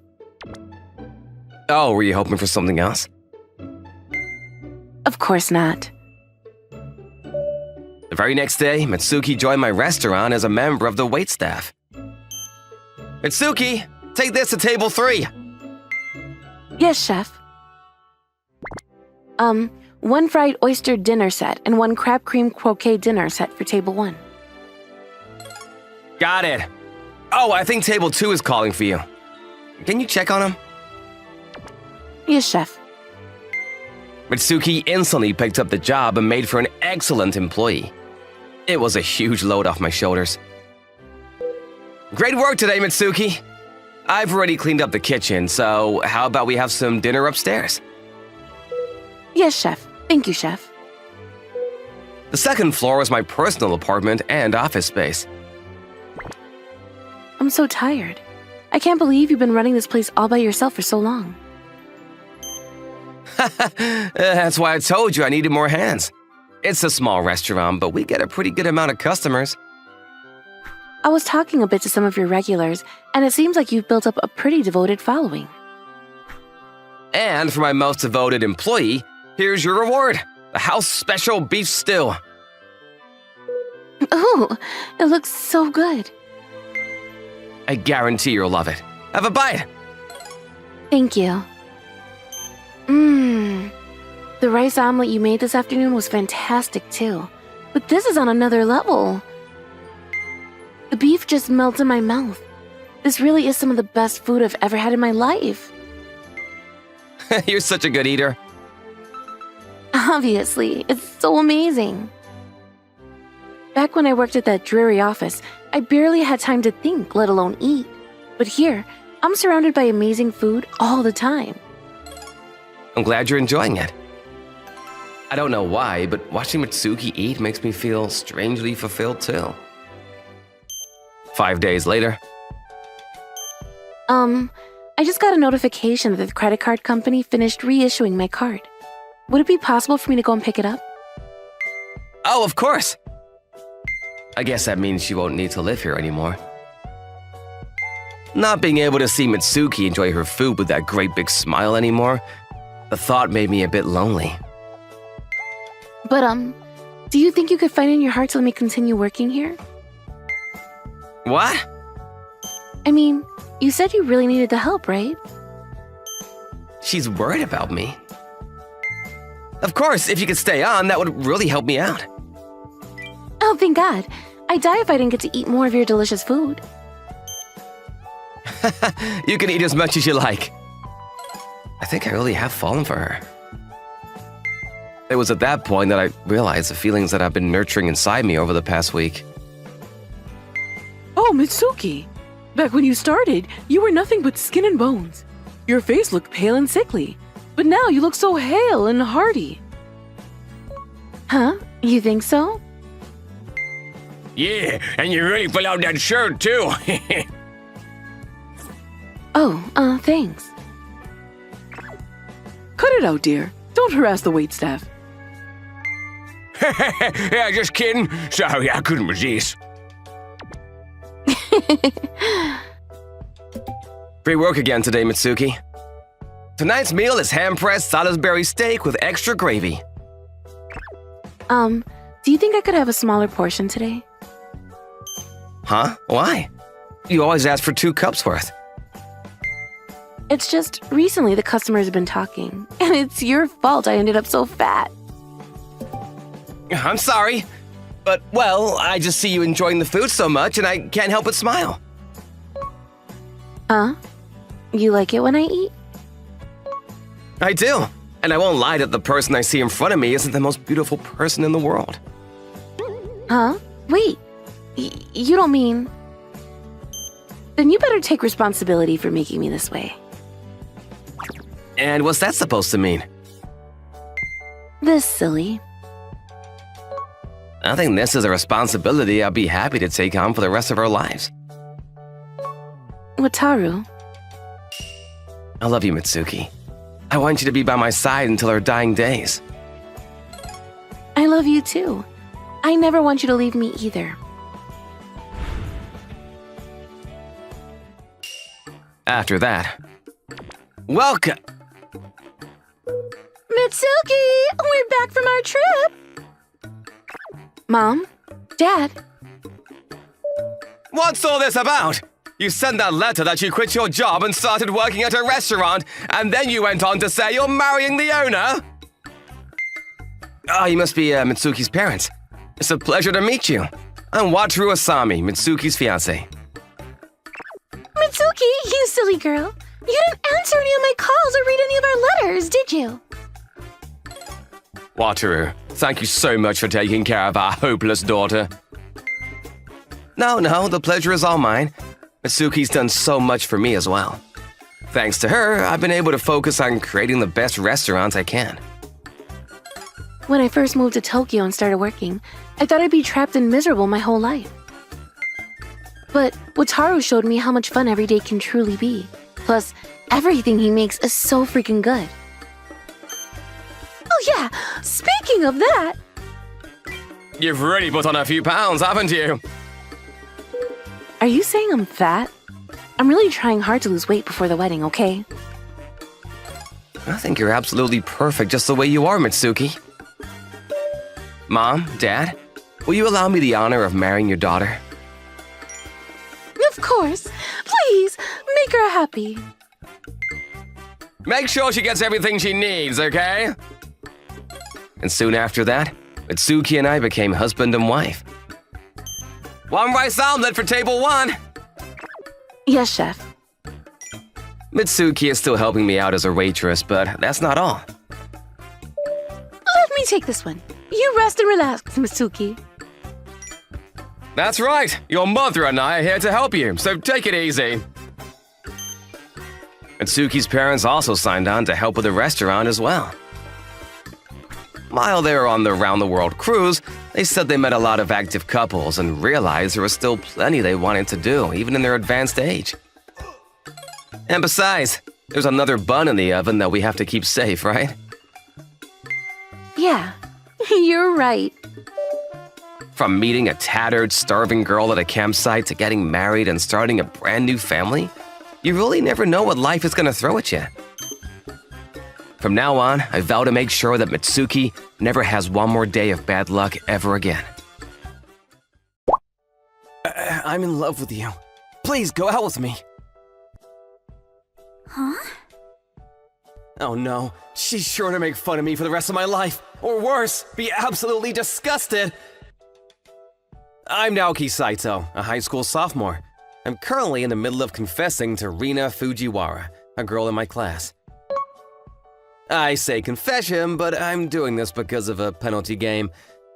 A: Oh, were you hoping for something else?
B: Of course not.
A: The very next day, Mitsuki joined my restaurant as a member of the waitstaff. Mitsuki, take this to table 3.
B: Yes, chef. 1 fried oyster dinner set and 1 crab cream croquet dinner set for table 1.
A: Got it. Oh, I think table 2 is calling for you. Can you check on him?
B: Yes, chef.
A: Mitsuki instantly picked up the job and made for an excellent employee. It was a huge load off my shoulders. Great work today, Mitsuki. I've already cleaned up the kitchen, so how about we have some dinner upstairs?
B: Yes, chef. Thank you, chef.
A: The second floor was my personal apartment and office space.
B: I'm so tired. I can't believe you've been running this place all by yourself for so long.
A: That's why I told you I needed more hands. It's a small restaurant, but we get a pretty good amount of customers.
B: I was talking a bit to some of your regulars, and it seems like you've built up a pretty devoted following.
A: And for my most devoted employee, here's your reward, the house special beef stew.
B: Oh, it looks so good.
A: I guarantee you'll love it. Have a bite.
B: Thank you. The rice omelet you made this afternoon was fantastic too. But this is on another level. The beef just melts in my mouth. This really is some of the best food I've ever had in my life.
A: You're such a good eater.
B: Obviously, it's so amazing. Back when I worked at that dreary office, I barely had time to think, let alone eat. But here, I'm surrounded by amazing food all the time.
A: I'm glad you're enjoying it. I don't know why, but watching Mitsuki eat makes me feel strangely fulfilled too. 5 days later.
B: I just got a notification that the credit card company finished reissuing my card. Would it be possible for me to go and pick it up?
A: Oh, of course. I guess that means she won't need to live here anymore. Not being able to see Mitsuki enjoy her food with that great big smile anymore, the thought made me a bit lonely.
B: But, do you think you could find it in your heart to let me continue working here?
A: What?
B: I mean, you said you really needed the help, right?
A: She's worried about me. Of course, if you could stay on, that would really help me out.
B: Oh, thank God. I'd die if I didn't get to eat more of your delicious food.
A: You can eat as much as you like. I think I really have fallen for her. It was at that point that I realized the feelings that I've been nurturing inside me over the past week.
C: Oh, Mitsuki. Back when you started, you were nothing but skin and bones. Your face looked pale and sickly, but now you look so hale and hearty.
B: Huh? You think so?
E: Yeah, and you really pull out that shirt too.
B: Oh, thanks.
C: Cut it out, dear. Don't harass the waitstaff.
E: Yeah, just kidding. Sorry, I couldn't resist.
A: Free work again today, Mitsuki. Tonight's meal is hand-pressed Salisbury steak with extra gravy.
B: Do you think I could have a smaller portion today?
A: Huh? Why? You always ask for 2 cups worth.
B: It's just recently the customers have been talking, and it's your fault I ended up so fat.
A: I'm sorry, but, well, I just see you enjoying the food so much and I can't help but smile.
B: Huh? You like it when I eat?
A: I do, and I won't lie that the person I see in front of me isn't the most beautiful person in the world.
B: Huh? Wait, you don't mean... Then you better take responsibility for making me this way.
A: And what's that supposed to mean?
B: This silly.
A: I think this is a responsibility I'll be happy to take on for the rest of our lives.
B: Wataru,
A: I love you, Mitsuki. I want you to be by my side until our dying days.
B: I love you too. I never want you to leave me either.
A: After that, welcome!
B: Mitsuki, we're back from our trip! Mom? Dad?
A: What's all this about? You sent that letter that you quit your job and started working at a restaurant, and then you went on to say you're marrying the owner? Oh, you must be Mitsuki's parents. It's a pleasure to meet you. I'm Wataru Asami, Mitsuki's fiancé.
B: Mitsuki, you silly girl. You didn't answer any of my calls or read any of our letters, did you?
A: Wataru, thank you so much for taking care of our hopeless daughter. No, the pleasure is all mine. Mitsuki's done so much for me as well. Thanks to her, I've been able to focus on creating the best restaurants I can.
B: When I first moved to Tokyo and started working, I thought I'd be trapped and miserable my whole life. But Wataru showed me how much fun every day can truly be. Plus, everything he makes is so freaking good. Oh yeah, speaking of that...
A: You've really put on a few pounds, haven't you?
B: Are you saying I'm fat? I'm really trying hard to lose weight before the wedding, okay?
A: I think you're absolutely perfect just the way you are, Mitsuki. Mom, Dad, will you allow me the honor of marrying your daughter?
B: Of course. Please, make her happy.
A: Make sure she gets everything she needs, okay? And soon after that, Mitsuki and I became husband and wife. 1 rice omelet for table 1.
B: Yes, chef.
A: Mitsuki is still helping me out as a waitress, but that's not all.
B: Let me take this one. You rest and relax, Mitsuki.
A: That's right. Your mother and I are here to help you, so take it easy. Mitsuki's parents also signed on to help with the restaurant as well. While they were on the round-the-world cruise, they said they met a lot of active couples and realized there was still plenty they wanted to do, even in their advanced age. And besides, there's another bun in the oven that we have to keep safe, right?
B: Yeah, you're right.
A: From meeting a tattered, starving girl at a campsite to getting married and starting a brand new family, you really never know what life is going to throw at you. From now on, I vow to make sure that Mitsuki never has one more day of bad luck ever again. I'm in love with you. Please go out with me.
D: Huh?
A: Oh no, she's sure to make fun of me for the rest of my life. Or worse, be absolutely disgusted. I'm Naoki Saito, a high school sophomore. I'm currently in the middle of confessing to Rina Fujiwara, a girl in my class. I say confession, but I'm doing this because of a penalty game.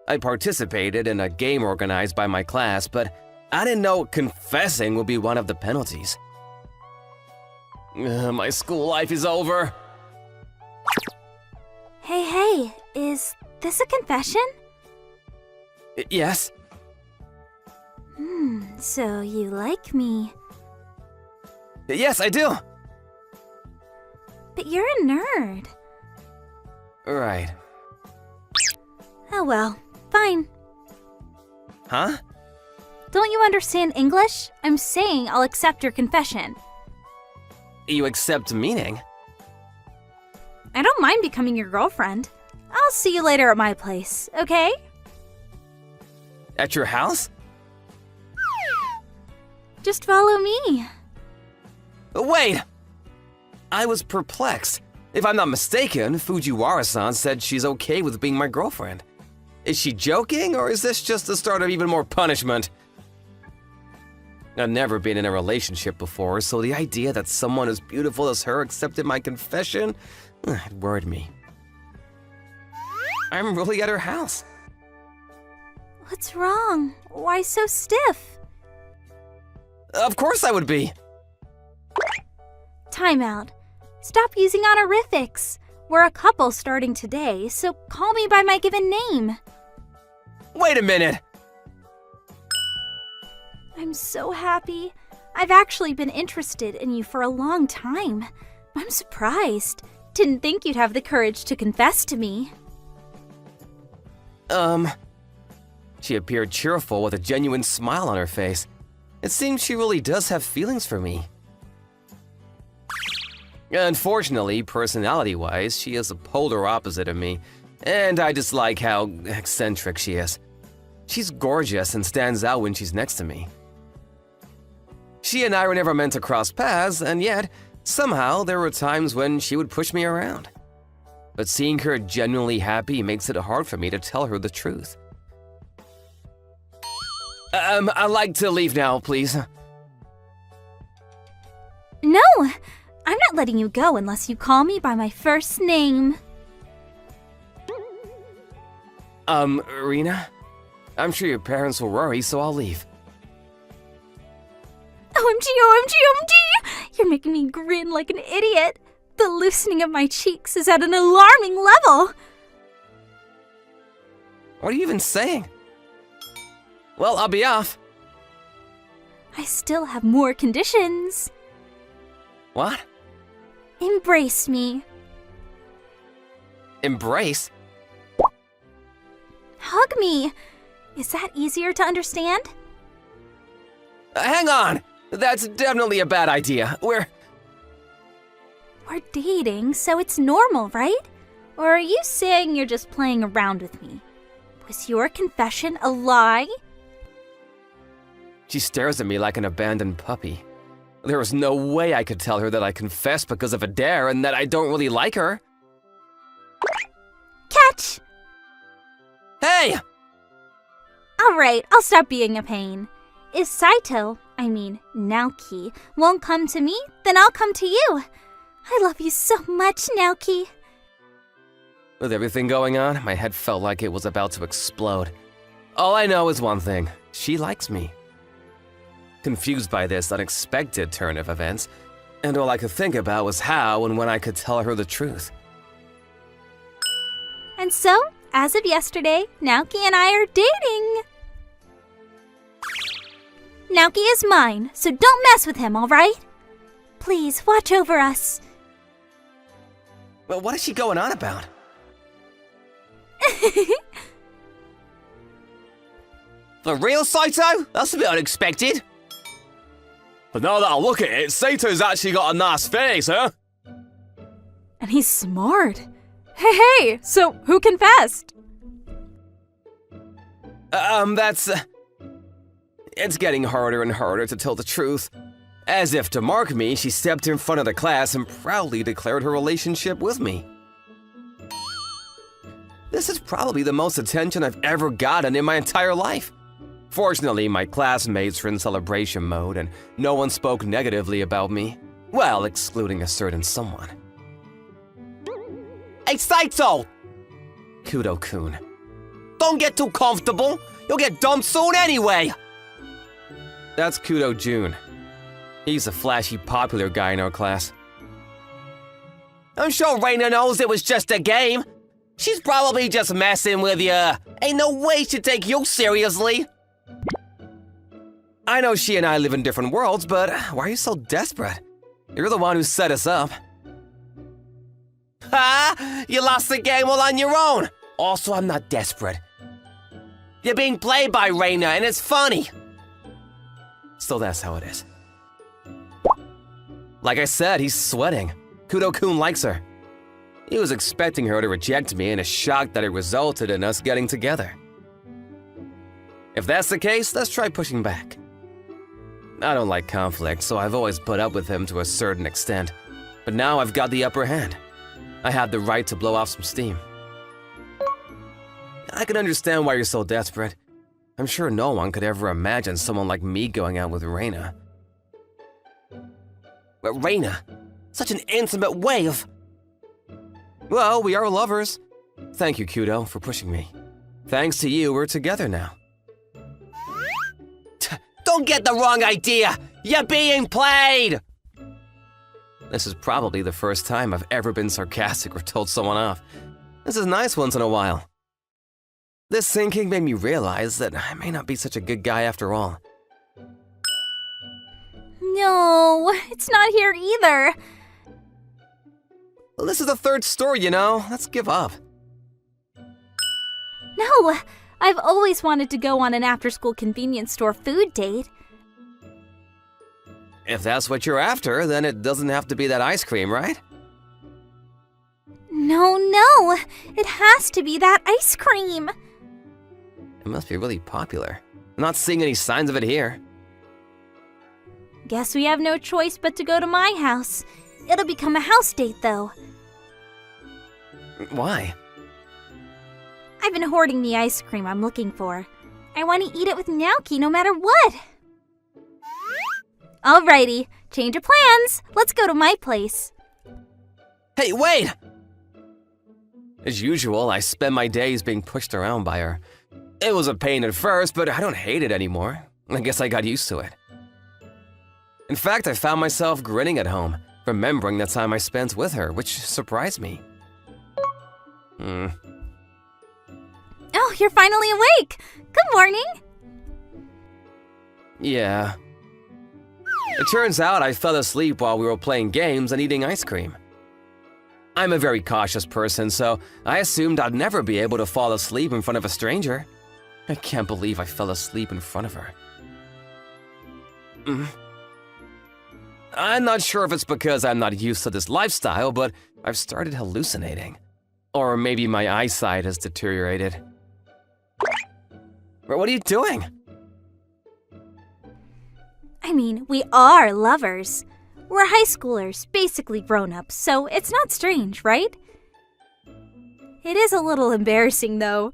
A: I participated in a game organized by my class, but I didn't know confessing would be one of the penalties. My school life is over.
D: Hey, is this a confession?
A: Yes?
D: So you like me.
A: Yes, I do.
D: But you're a nerd.
A: Right.
D: Oh well, fine.
A: Huh?
D: Don't you understand English? I'm saying I'll accept your confession.
A: You accept meaning?
D: I don't mind becoming your girlfriend. I'll see you later at my place, okay?
A: At your house?
D: Just follow me.
A: Wait! I was perplexed. If I'm not mistaken, Fujiwara-san said she's okay with being my girlfriend. Is she joking, or is this just the start of even more punishment? I've never been in a relationship before, so the idea that someone as beautiful as her accepted my confession, it worried me. I'm really at her house.
D: What's wrong? Why so stiff?
A: Of course I would be.
D: Time out. Stop using honorifics. We're a couple starting today, so call me by my given name.
A: Wait a minute.
D: I'm so happy. I've actually been interested in you for a long time. I'm surprised. Didn't think you'd have the courage to confess to me.
A: She appeared cheerful with a genuine smile on her face. It seems she really does have feelings for me. Unfortunately, personality-wise, she is a polar opposite of me, and I dislike how eccentric she is. She's gorgeous and stands out when she's next to me. She and I were never meant to cross paths, and yet, somehow, there were times when she would push me around. But seeing her genuinely happy makes it hard for me to tell her the truth. I'd like to leave now, please.
D: No! I'm not letting you go unless you call me by my first name.
A: Rina? I'm sure your parents will worry, so I'll leave.
D: OMG, OMG, OMG! You're making me grin like an idiot. The loosening of my cheeks is at an alarming level.
A: What are you even saying? Well, I'll be off.
D: I still have more conditions.
A: What?
D: Embrace me.
A: Embrace?
D: Hug me. Is that easier to understand?
A: Hang on! That's definitely a bad idea.
D: We're dating, so it's normal, right? Or are you saying you're just playing around with me? Was your confession a lie?
A: She stares at me like an abandoned puppy. There was no way I could tell her that I confessed because of a dare and that I don't really like her.
D: Catch!
A: Hey!
D: Alright, I'll stop being a pain. If Saito, Naoki, won't come to me, then I'll come to you. I love you so much, Naoki.
A: With everything going on, my head felt like it was about to explode. All I know is one thing. She likes me. Confused by this unexpected turn of events, and all I could think about was how and when I could tell her the truth.
D: And so, as of yesterday, Naoki and I are dating. Naoki is mine, so don't mess with him, alright? Please, watch over us.
A: Well, what is she going on about? For real, Saito? That's a bit unexpected. But now that I look at it, Sato's actually got a nice face, huh?
D: And he's smart. Hey, so who confessed?
A: That's... It's getting harder and harder to tell the truth. As if to mark me, she stepped in front of the class and proudly declared her relationship with me. This is probably the most attention I've ever gotten in my entire life. Fortunately, my classmates were in celebration mode and no one spoke negatively about me. Well, excluding a certain someone. Hey, Saito! Kudo-kun. Don't get too comfortable. You'll get dumped soon anyway. That's Kudo-jun. He's a flashy, popular guy in our class. I'm sure Reina knows it was just a game. She's probably just messing with you. Ain't no way she'd take you seriously. I know she and I live in different worlds, but why are you so desperate? You're the one who set us up. Ha! You lost the game all on your own. Also, I'm not desperate. You're being played by Reina, and it's funny. So that's how it is. Like I said, he's sweating. Kudo-kun likes her. He was expecting her to reject me and is shocked that it resulted in us getting together. If that's the case, let's try pushing back. I don't like conflict, so I've always put up with him to a certain extent. But now I've got the upper hand. I have the right to blow off some steam. I can understand why you're so desperate. I'm sure no one could ever imagine someone like me going out with Reina. But Reina, such an intimate way of... Well, we are lovers. Thank you, Kudo, for pushing me. Thanks to you, we're together now. Don't get the wrong idea! You're being played! This is probably the first time I've ever been sarcastic or told someone off. This is nice once in a while. This thinking made me realize that I may not be such a good guy after all.
D: No, it's not here either.
A: Well, this is the third store, you know. Let's give up.
D: No, I've always wanted to go on an after-school convenience store food date.
A: If that's what you're after, then it doesn't have to be that ice cream, right?
D: No, it has to be that ice cream.
A: It must be really popular. I'm not seeing any signs of it here.
D: Guess we have no choice but to go to my house. It'll become a house date, though.
A: Why?
D: I've been hoarding the ice cream I'm looking for. I want to eat it with Naoki no matter what. Alrighty, change of plans. Let's go to my place.
A: Hey, wait! As usual, I spend my days being pushed around by her. It was a pain at first, but I don't hate it anymore. I guess I got used to it. In fact, I found myself grinning at home, remembering the time I spent with her, which surprised me.
D: Oh, you're finally awake! Good morning!
A: Yeah. It turns out I fell asleep while we were playing games and eating ice cream. I'm a very cautious person, so I assumed I'd never be able to fall asleep in front of a stranger. I can't believe I fell asleep in front of her. I'm not sure if it's because I'm not used to this lifestyle, but I've started hallucinating. Or maybe my eyesight has deteriorated. But what are you doing?
D: I mean, we are lovers. We're high schoolers, basically grown-ups, so it's not strange, right? It is a little embarrassing, though.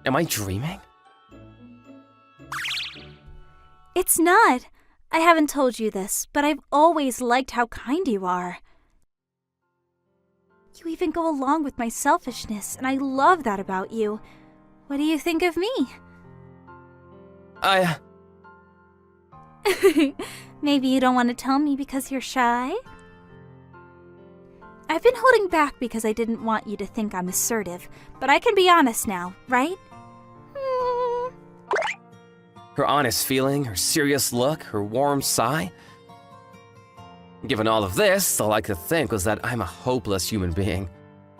A: Am I dreaming?
D: It's not. I haven't told you this, but I've always liked how kind you are. You even go along with my selfishness, and I love that about you. What do you think of me? Maybe you don't want to tell me because you're shy? I've been holding back because I didn't want you to think I'm assertive, but I can be honest now, right?
A: Her honest feeling, her serious look, her warm sigh. Given all of this, all I could think was that I'm a hopeless human being.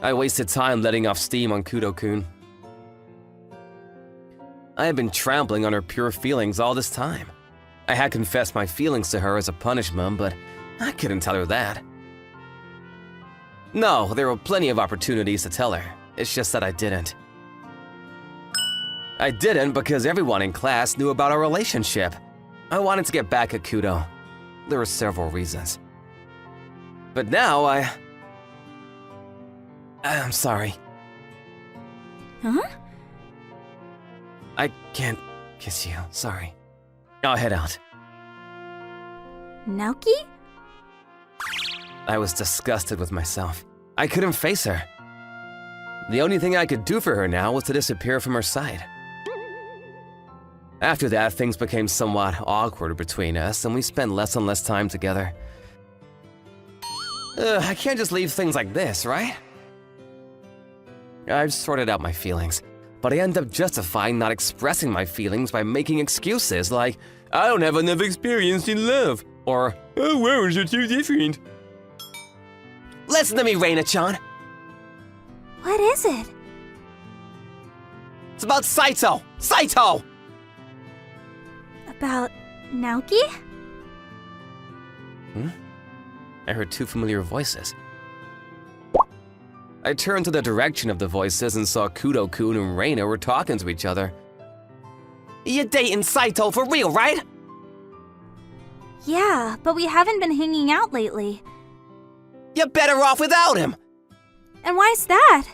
A: I wasted time letting off steam on Kudo-kun. I had been trampling on her pure feelings all this time. I had confessed my feelings to her as a punishment, but I couldn't tell her that. No, there were plenty of opportunities to tell her. It's just that I didn't. I didn't because everyone in class knew about our relationship. I wanted to get back at Kudo. There were several reasons. But now I'm sorry.
D: Huh?
A: I can't kiss you, sorry. I'll head out.
D: Naoki?
A: I was disgusted with myself. I couldn't face her. The only thing I could do for her now was to disappear from her side. After that, things became somewhat awkward between us, and we spent less and less time together. I can't just leave things like this, right? I've sorted out my feelings, but I end up justifying not expressing my feelings by making excuses like, I don't have enough experience in love, or, oh, words are too different. Listen to me, Reina-chan.
D: What is it?
A: It's about Saito! Saito!
D: About Naoki?
A: I heard two familiar voices. I turned to the direction of the voices and saw Kudo-kun and Reina were talking to each other. You're dating Saito for real, right?
D: Yeah, but we haven't been hanging out lately.
A: You're better off without him!
D: And why's that?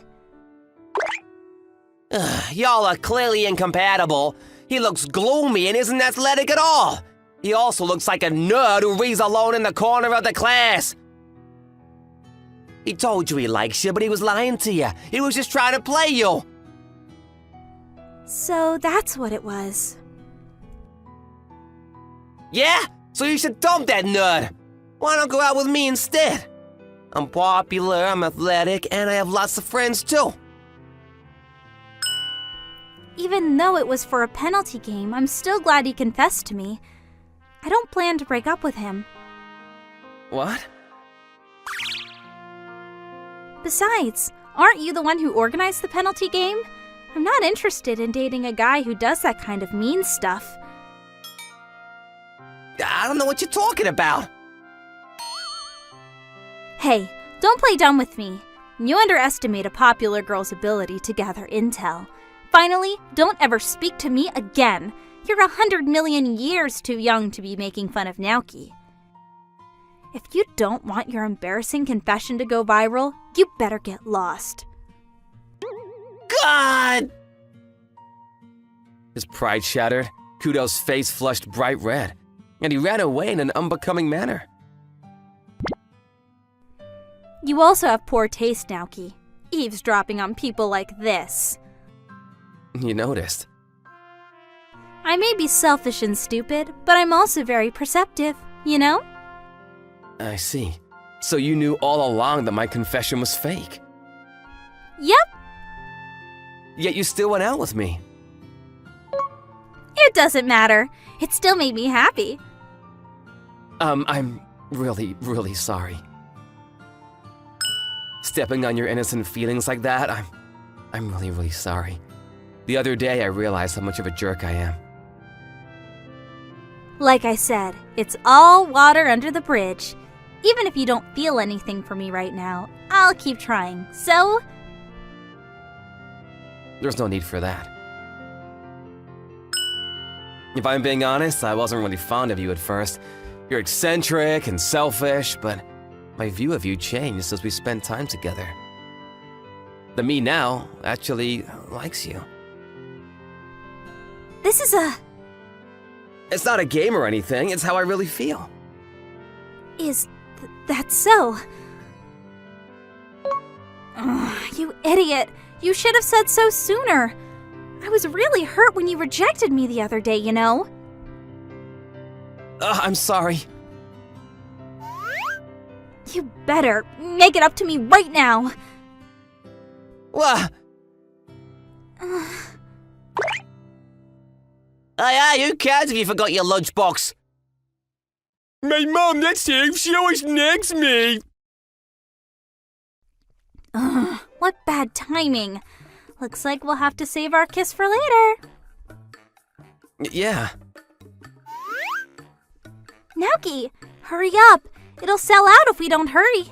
A: Y'all are clearly incompatible. He looks gloomy and isn't athletic at all. He also looks like a nerd who reads alone in the corner of the class. He told you he likes you, but he was lying to you. He was just trying to play you.
D: So that's what it was.
A: Yeah? So you should dump that nerd. Why not go out with me instead? I'm popular, I'm athletic, and I have lots of friends too.
D: Even though it was for a penalty game, I'm still glad he confessed to me. I don't plan to break up with him.
A: What?
D: Besides, aren't you the one who organized the penalty game? I'm not interested in dating a guy who does that kind of mean stuff.
A: I don't know what you're talking about.
D: Hey, don't play dumb with me. You underestimate a popular girl's ability to gather intel. Finally, don't ever speak to me again. You're 100 million years too young to be making fun of Naoki. If you don't want your embarrassing confession to go viral, you better get lost.
A: God! His pride shattered, Kudo's face flushed bright red, and he ran away in an unbecoming manner.
D: You also have poor taste, Naoki. Eavesdropping on people like this.
A: You noticed.
D: I may be selfish and stupid, but I'm also very perceptive, you know?
A: I see. So you knew all along that my confession was fake.
D: Yep,
A: Yet you still went out with me.
D: it doesn't matter. It still made me happy.
A: I'm really, really sorry. Stepping on your innocent feelings like that, I'm really, really sorry. The other day I realized how much of a jerk I am.
D: Like I said, it's all water under the bridge. Even if you don't feel anything for me right now, I'll keep trying. So,
A: There's no need for that. If I'm being honest, I wasn't really fond of you at first. You're eccentric and selfish, but my view of you changed as we spent time together. The me now actually likes you.
D: this is a...
A: It's not a game or anything, it's how I really feel.
D: Is that so? Ugh, you idiot. You should have said so sooner. I was really hurt when you rejected me the other day, you know?
A: I'm sorry.
D: You better make it up to me right now.
A: What? Aye, who cares if you forgot your lunchbox? My mom, that's it. She always nags me.
D: Ugh, what bad timing. Looks like we'll have to save our kiss for later.
A: Yeah.
D: Naoki, hurry up. It'll sell out if we don't hurry.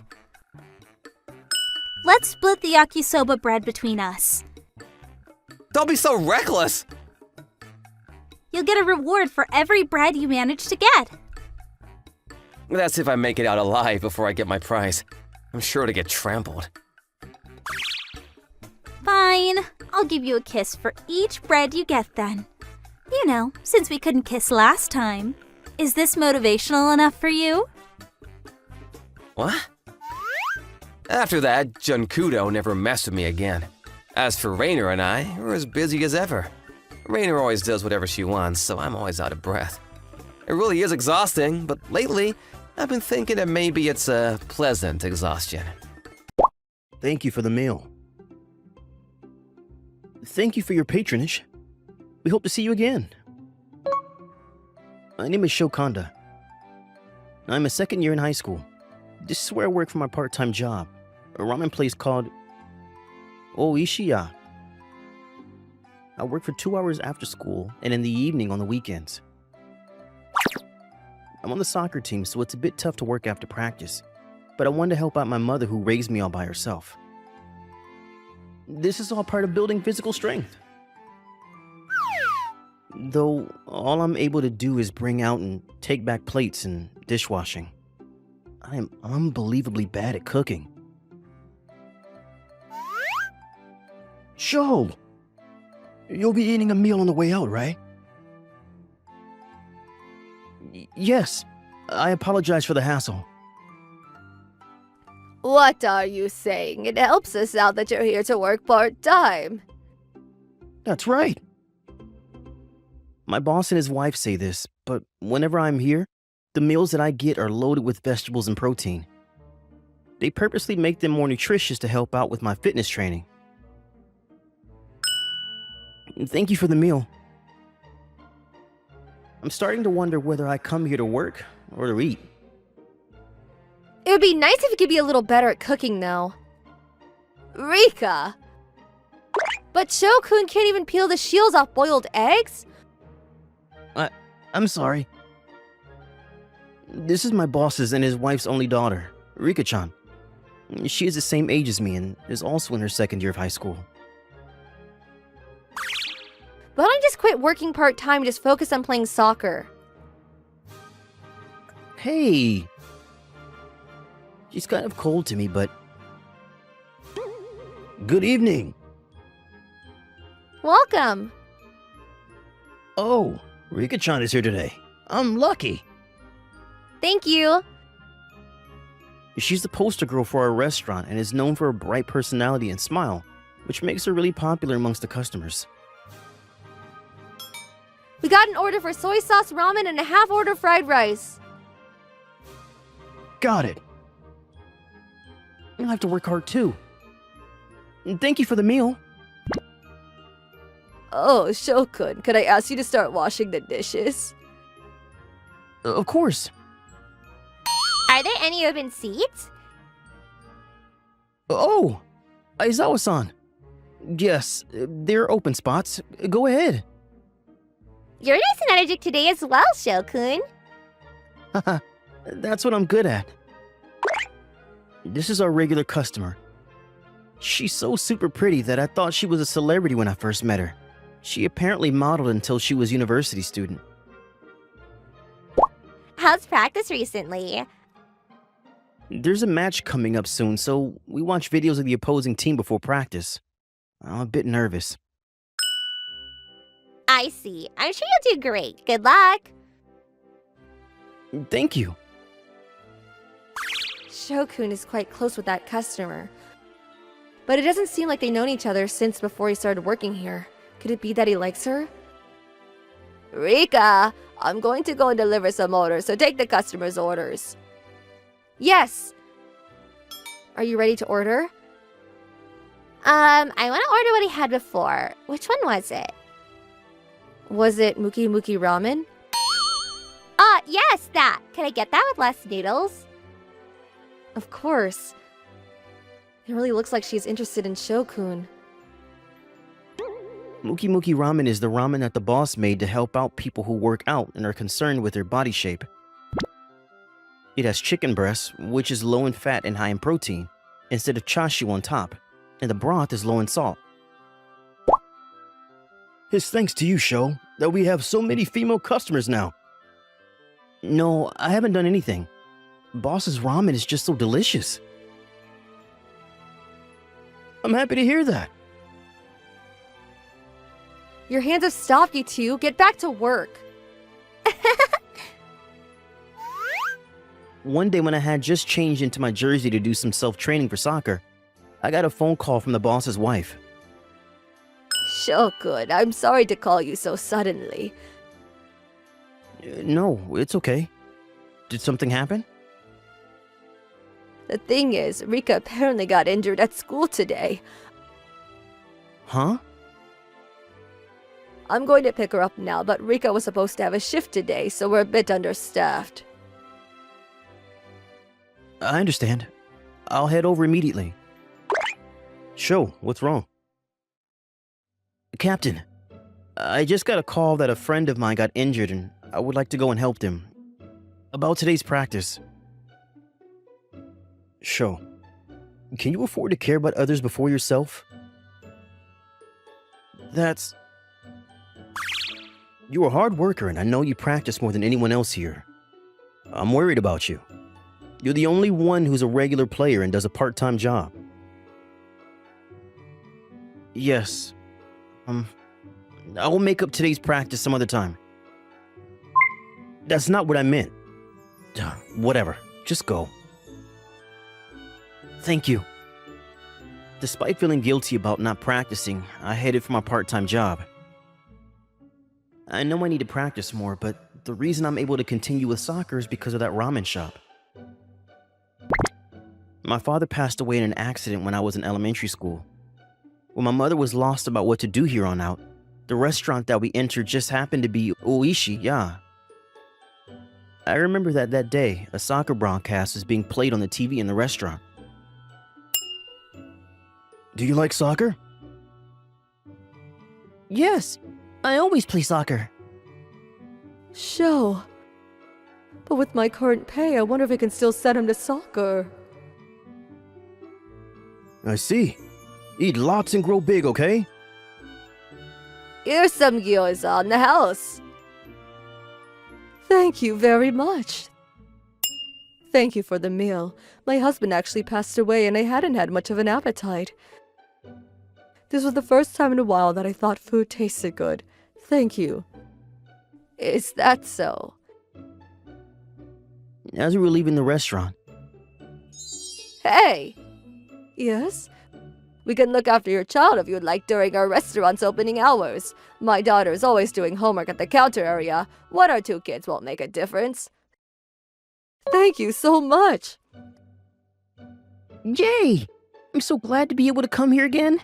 D: Let's split the yakisoba bread between us.
A: Don't be so reckless.
D: You'll get a reward for every bread you manage to get.
A: That's if I make it out alive before I get my prize. I'm sure to get trampled.
D: Fine. I'll give you a kiss for each bread you get then. You know, since we couldn't kiss last time. Is this motivational enough for you?
A: What? After that, Junkudo never messed with me again. As for Rainer and I, we're as busy as ever. Rainer always does whatever she wants, so I'm always out of breath. It really is exhausting, but lately, I've been thinking that maybe it's a pleasant exhaustion.
F: Thank you for the meal. Thank you for your patronage. We hope to see you again. My name is Shokanda. I'm a second year in high school. This is where I work for my part-time job, a ramen place called Oishiya. I work for 2 hours after school and in the evening on the weekends. I'm on the soccer team, so it's a bit tough to work after practice, but I wanted to help out my mother who raised me all by herself. This is all part of building physical strength. Though all I'm able to do is bring out and take back plates and dishwashing. I am unbelievably bad at cooking.
G: Sho! You'll be eating a meal on the way out, right?
F: Yes, I apologize for the hassle.
H: What are you saying? It helps us out that you're here to work part-time.
F: That's right. My boss and his wife say this, but whenever I'm here, the meals that I get are loaded with vegetables and protein. They purposely make them more nutritious to help out with my fitness training. Thank you for the meal. I'm starting to wonder whether I come here to work or to eat.
H: It would be nice if you could be a little better at cooking, though. Rika! But Shokun can't even peel the shields off boiled eggs?
F: I'm sorry. This is my boss's and his wife's only daughter, Rika-chan. She is the same age as me and is also in her second year of high school.
H: Why don't I just quit working part-time and just focus on playing soccer?
F: Hey! She's kind of cold to me, but...
G: Good evening.
H: Welcome!
G: Oh, Rika-chan is here today. I'm lucky.
H: Thank you!
F: She's the poster girl for our restaurant and is known for her bright personality and smile, which makes her really popular amongst the customers.
H: We got an order for soy sauce ramen and a half-order fried rice.
G: Got it.
F: I have to work hard too. Thank you for the meal.
H: Oh, Shokun, could I ask you to start washing the dishes?
F: Of course.
H: Are there any open seats?
F: Oh, Aizawa-san. Yes, there are open spots. Go ahead.
H: You're nice and energetic today as well, Shokun.
F: Haha, that's what I'm good at. This is our regular customer. She's so super pretty that I thought she was a celebrity when I first met her. She apparently modeled until she was a university student.
H: How's practice recently?
F: There's a match coming up soon, so we watch videos of the opposing team before practice. I'm a bit nervous.
H: I see. I'm sure you'll do great. Good luck.
F: Thank you.
H: Shokun is quite close with that customer. But it doesn't seem like they've known each other since before he started working here. Could it be that he likes her? Rika, I'm going to go and deliver some orders, so take the customer's orders. Yes. Are you ready to order? I want to order what he had before. Which one was it? Was it Muki Muki Ramen? Yes, that. Can I get that with less noodles? Of course. It really looks like she's interested in Shokun.
F: Muki Muki Ramen is the ramen that the boss made to help out people who work out and are concerned with their body shape. It has chicken breast, which is low in fat and high in protein, instead of chashu on top, and the broth is low in salt.
G: His thanks to you, Sho.
F: that we have so many female customers now. No, I haven't done anything. Boss's ramen is just so delicious. I'm happy to hear that.
H: Your hands have stopped, you two. Get back to work.
F: One day when I had just changed into my jersey to do some self-training for soccer, I got a phone call from the boss's wife.
H: Shokun, I'm sorry to call you so suddenly.
F: No, it's okay. Did something happen?
H: The thing is, Rika apparently got injured at school today.
F: Huh?
H: I'm going to pick her up now, but Rika was supposed to have a shift today, so we're a bit understaffed.
F: I understand. I'll head over immediately. Sho, what's wrong? Captain, I just got a call that a friend of mine got injured and I would like to go and help them. About today's practice. Sho, can you afford to care about others before yourself? That's... You're a hard worker and I know you practice more than anyone else here. I'm worried about you. You're the only one who's a regular player and does a part-time job. Yes. I will make up today's practice some other time. That's not what I meant. Whatever. Just go. Thank you. Despite feeling guilty about not practicing, I headed for my part-time job. I know I need to practice more, but the reason I'm able to continue with soccer is because of that ramen shop. My father passed away in an accident when I was in elementary school. When my mother was lost about what to do here on out, the restaurant that we entered just happened to be Oishi, yeah. I remember that day, a soccer broadcast was being played on the TV in the restaurant. Do you like soccer? Yes, I always play soccer.
H: Sho. But with my current pay, I wonder if I can still send him to soccer.
F: I see. Eat lots and grow big, okay?
H: Here's some gyoza on the house. Thank you very much. Thank you for the meal. My husband actually passed away and I hadn't had much of an appetite. This was the first time in a while that I thought food tasted good. Thank you. Is that so?
F: As we were leaving the restaurant.
H: Hey! Yes? We can look after your child if you'd like during our restaurant's opening hours. My daughter is always doing homework at the counter area. 1 or 2 kids won't make a difference. Thank you so much!
F: Yay! I'm so glad to be able to come here again.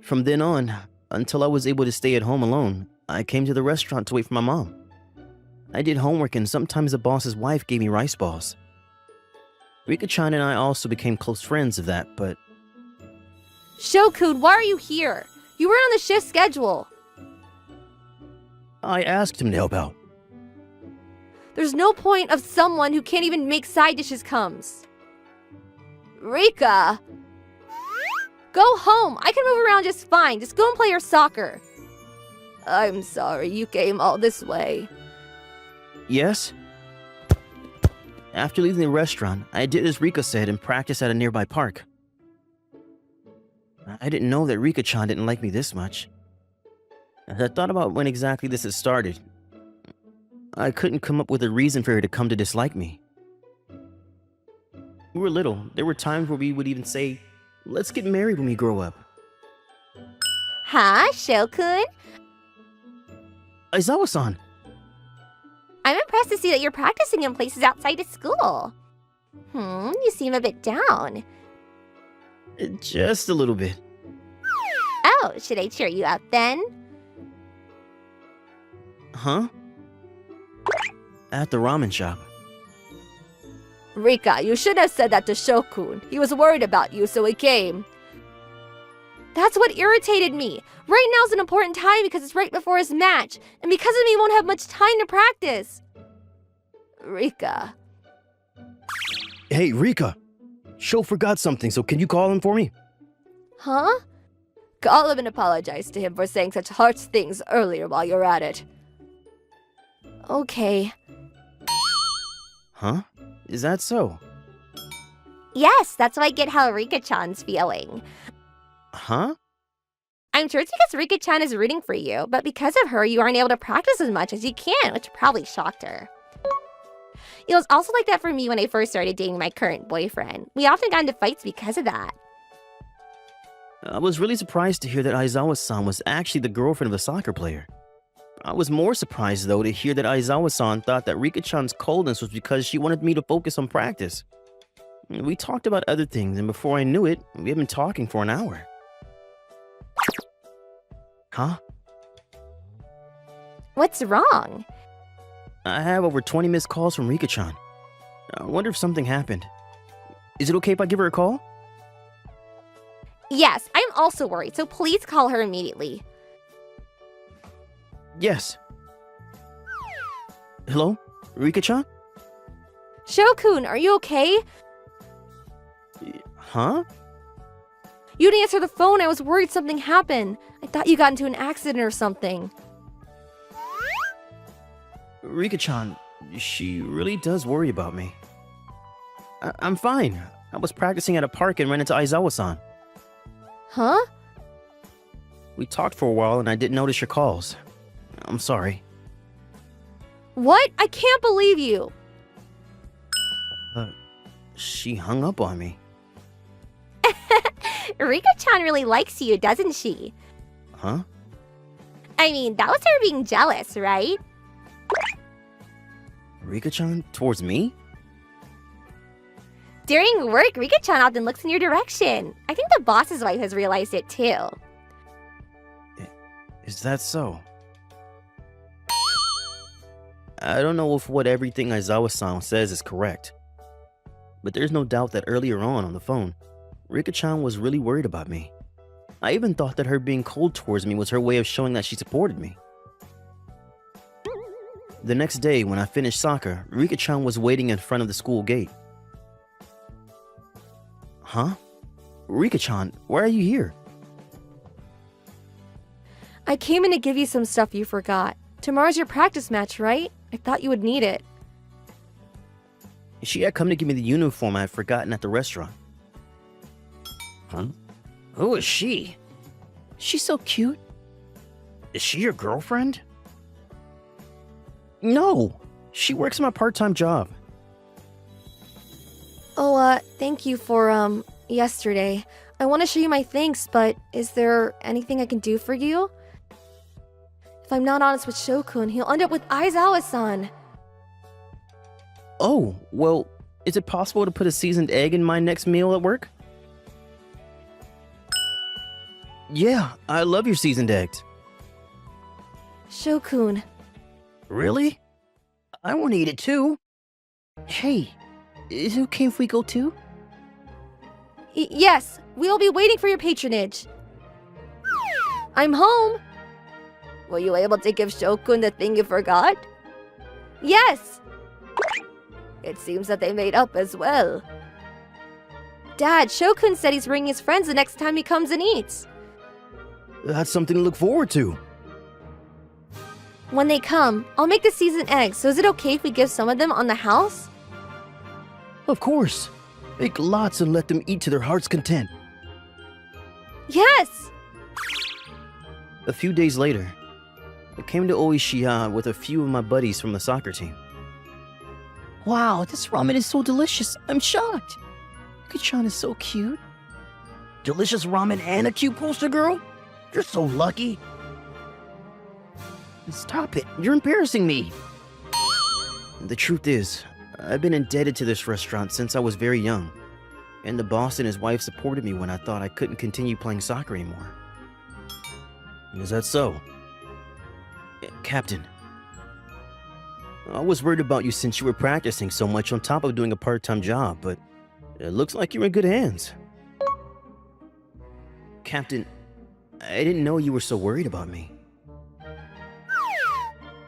F: From then on, until I was able to stay at home alone, I came to the restaurant to wait for my mom. I did homework and sometimes the boss's wife gave me rice balls. Rika-chan and I also became close friends of that, but...
H: Shokun, why are you here? You weren't on the shift schedule.
F: I asked him to help out.
H: There's no point of someone who can't even make side dishes comes. Rika! Go home! I can move around just fine. Just go and play your soccer. I'm sorry you came all this way.
F: Yes? After leaving the restaurant, I did as Rika said and practiced at a nearby park. I didn't know that Rika-chan didn't like me this much. As I thought about when exactly this had started, I couldn't come up with a reason for her to come to dislike me. We were little. There were times where we would even say, let's get married when we grow up.
H: Huh, Shokun?
F: Aizawa-san!
H: I'm impressed to see that you're practicing in places outside of school. You seem a bit down.
F: Just a little bit.
H: Oh, should I cheer you up then?
F: Huh? At the ramen shop.
H: Rika, you should have said that to Shokun. He was worried about you, so he came. That's what irritated me. Right now's an important time because it's right before his match, and because of me, he won't have much time to practice. Rika.
F: Hey, Rika! Sho forgot something, so can you call him for me?
H: Huh? Call him and apologize to him for saying such harsh things earlier while you're at it. Okay.
F: Huh? Is that so?
H: Yes, that's why I get how Rika-chan's feeling.
F: Huh?
H: I'm sure it's because Rika-chan is rooting for you, but because of her, you aren't able to practice as much as you can, which probably shocked her. It was also like that for me when I first started dating my current boyfriend. We often got into fights because of that.
F: I was really surprised to hear that Aizawa-san was actually the girlfriend of a soccer player. I was more surprised, though, to hear that Aizawa-san thought that Rika-chan's coldness was because she wanted me to focus on practice. We talked about other things, and before I knew it, we had been talking for an hour. Huh?
H: What's wrong?
F: I have over 20 missed calls from Rika-chan. I wonder if something happened. Is it okay if I give her a call?
H: Yes, I'm also worried, so please call her immediately.
F: Yes. Hello? Rika-chan?
H: Shokun, are you okay?
F: Huh?
H: You didn't answer the phone. I was worried something happened. I thought you got into an accident or something.
F: Rika-chan, she really does worry about me. I'm fine. I was practicing at a park and ran into Aizawa-san.
H: Huh?
F: We talked for a while and I didn't notice your calls. I'm sorry.
H: What? I can't believe you.
F: She hung up on me.
H: Rika-chan really likes you, doesn't she?
F: Huh?
H: I mean, that was her being jealous, right?
F: Rika-chan towards me?
H: During work, Rika-chan often looks in your direction. I think the boss's wife has realized it too.
F: Is that so? I don't know if what everything Aizawa-san says is correct, but there's no doubt that earlier on the phone, Rika-chan was really worried about me. I even thought that her being cold towards me was her way of showing that she supported me. The next day, when I finished soccer, Rika-chan was waiting in front of the school gate. Huh? Rika-chan, why are you here?
H: I came in to give you some stuff you forgot. Tomorrow's your practice match, right? I thought you would need it.
F: She had come to give me the uniform I had forgotten at the restaurant. Huh? Who is she? She's so cute. Is she your girlfriend? No, she works in my part-time job.
H: Oh, thank you for, yesterday. I want to show you my thanks, but is there anything I can do for you? If I'm not honest with Shokun, he'll end up with Aizawa-san.
F: Oh, well, is it possible to put a seasoned egg in my next meal at work? Yeah, I love your seasoned eggs.
H: Shokun.
F: Really? I want to eat it too. Hey, is it okay if we go too?
H: Yes, we'll be waiting for your patronage. I'm home. Were you able to give Shokun the thing you forgot? Yes. It seems that they made up as well. Dad, Shokun said he's bringing his friends the next time he comes and eats.
F: That's something to look forward to.
H: When they come, I'll make the seasoned eggs, so is it okay if we give some of them on the house?
F: Of course. Make lots and let them eat to their heart's content.
H: Yes!
F: A few days later, I came to Oishiya with a few of my buddies from the soccer team. Wow, this ramen is so delicious. I'm shocked. Rika-chan is so cute. Delicious ramen and a cute poster girl? You're so lucky. Stop it. You're embarrassing me. The truth is, I've been indebted to this restaurant since I was very young. And the boss and his wife supported me when I thought I couldn't continue playing soccer anymore. Is that so? Captain, I was worried about you since you were practicing so much on top of doing a part-time job, but it looks like you're in good hands. Captain, I didn't know you were so worried about me.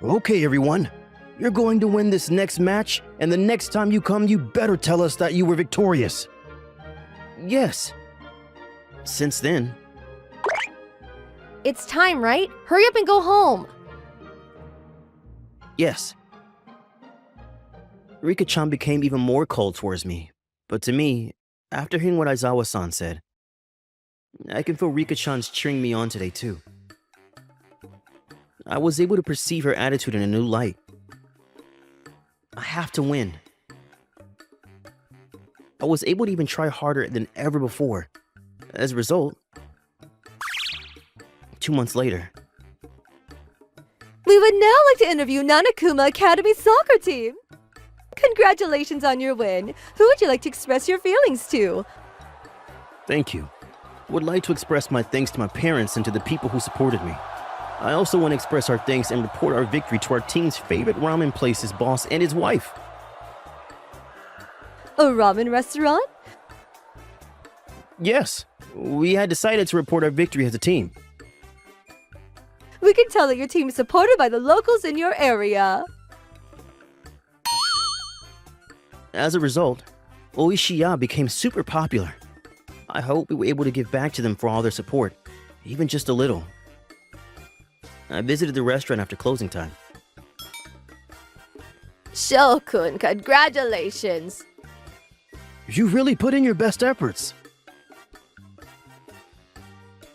F: Okay, everyone. You're going to win this next match, and the next time you come, you better tell us that you were victorious. Yes. Since then,
H: It's time, right? Hurry up and go home.
F: Yes. Rika-chan became even more cold towards me. But to me, after hearing what Aizawa-san said, I can feel Rika-chan's cheering me on today too. I was able to perceive her attitude in a new light. I have to win. I was able to even try harder than ever before. As a result, 2 months later,
H: We would now like to interview Nanakuma Academy soccer team. Congratulations on your win. Who would you like to express your feelings to?
F: thank you. I would like to express my thanks to my parents and to the people who supported me. I also want to express our thanks and report our victory to our team's favorite ramen place's boss and his wife.
H: A ramen restaurant?
F: Yes, we had decided to report our victory as a team.
H: We can tell that your team is supported by the locals in your area.
F: As a result, Oishiya became super popular. I hope we were able to give back to them for all their support, even just a little. I visited the restaurant after closing time.
H: Shokun, congratulations.
F: You really put in your best efforts.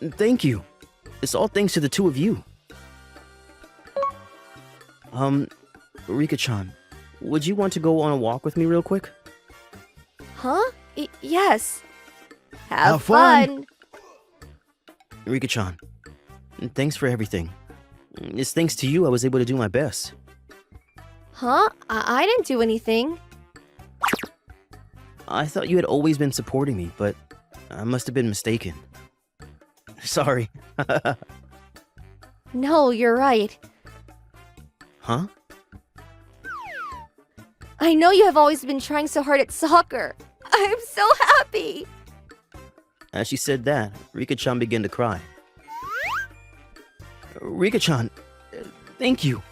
F: Thank you. It's all thanks to the two of you. Rika-chan, would you want to go on a walk with me real quick?
H: Huh? Yes.
F: Have
H: Have
F: fun.
H: fun.
F: Rika-chan, thanks for everything. It's thanks to you I was able to do my best.
H: Huh? I didn't do anything.
F: I thought you had always been supporting me, but I must have been mistaken. Sorry.
H: No, you're right.
F: Huh?
H: I know you have always been trying so hard at soccer. I'm so happy.
F: As she said that, Rika-chan began to cry. Rika-chan, thank you.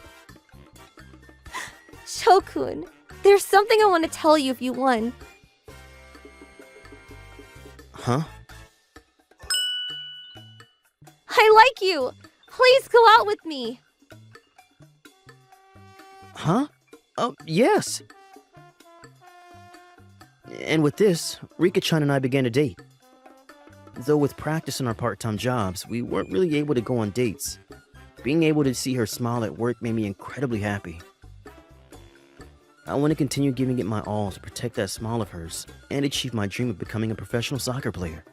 H: Shokun, there's something I want to tell you if you won.
F: Huh?
H: I like you. Please go out with me.
F: Huh? Yes. And with this, Rika-chan and I began to date. Though with practice in our part-time jobs, we weren't really able to go on dates. Being able to see her smile at work made me incredibly happy. I want to continue giving it my all to protect that smile of hers and achieve my dream of becoming a professional soccer player.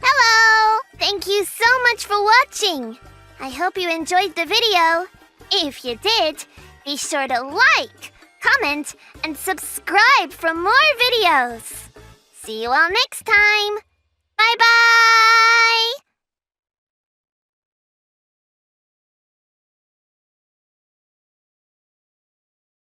I: Hello! Thank you so much for watching! I hope you enjoyed the video. If you did, be sure to like, comment, and subscribe for more videos. See you all next time! Bye-bye!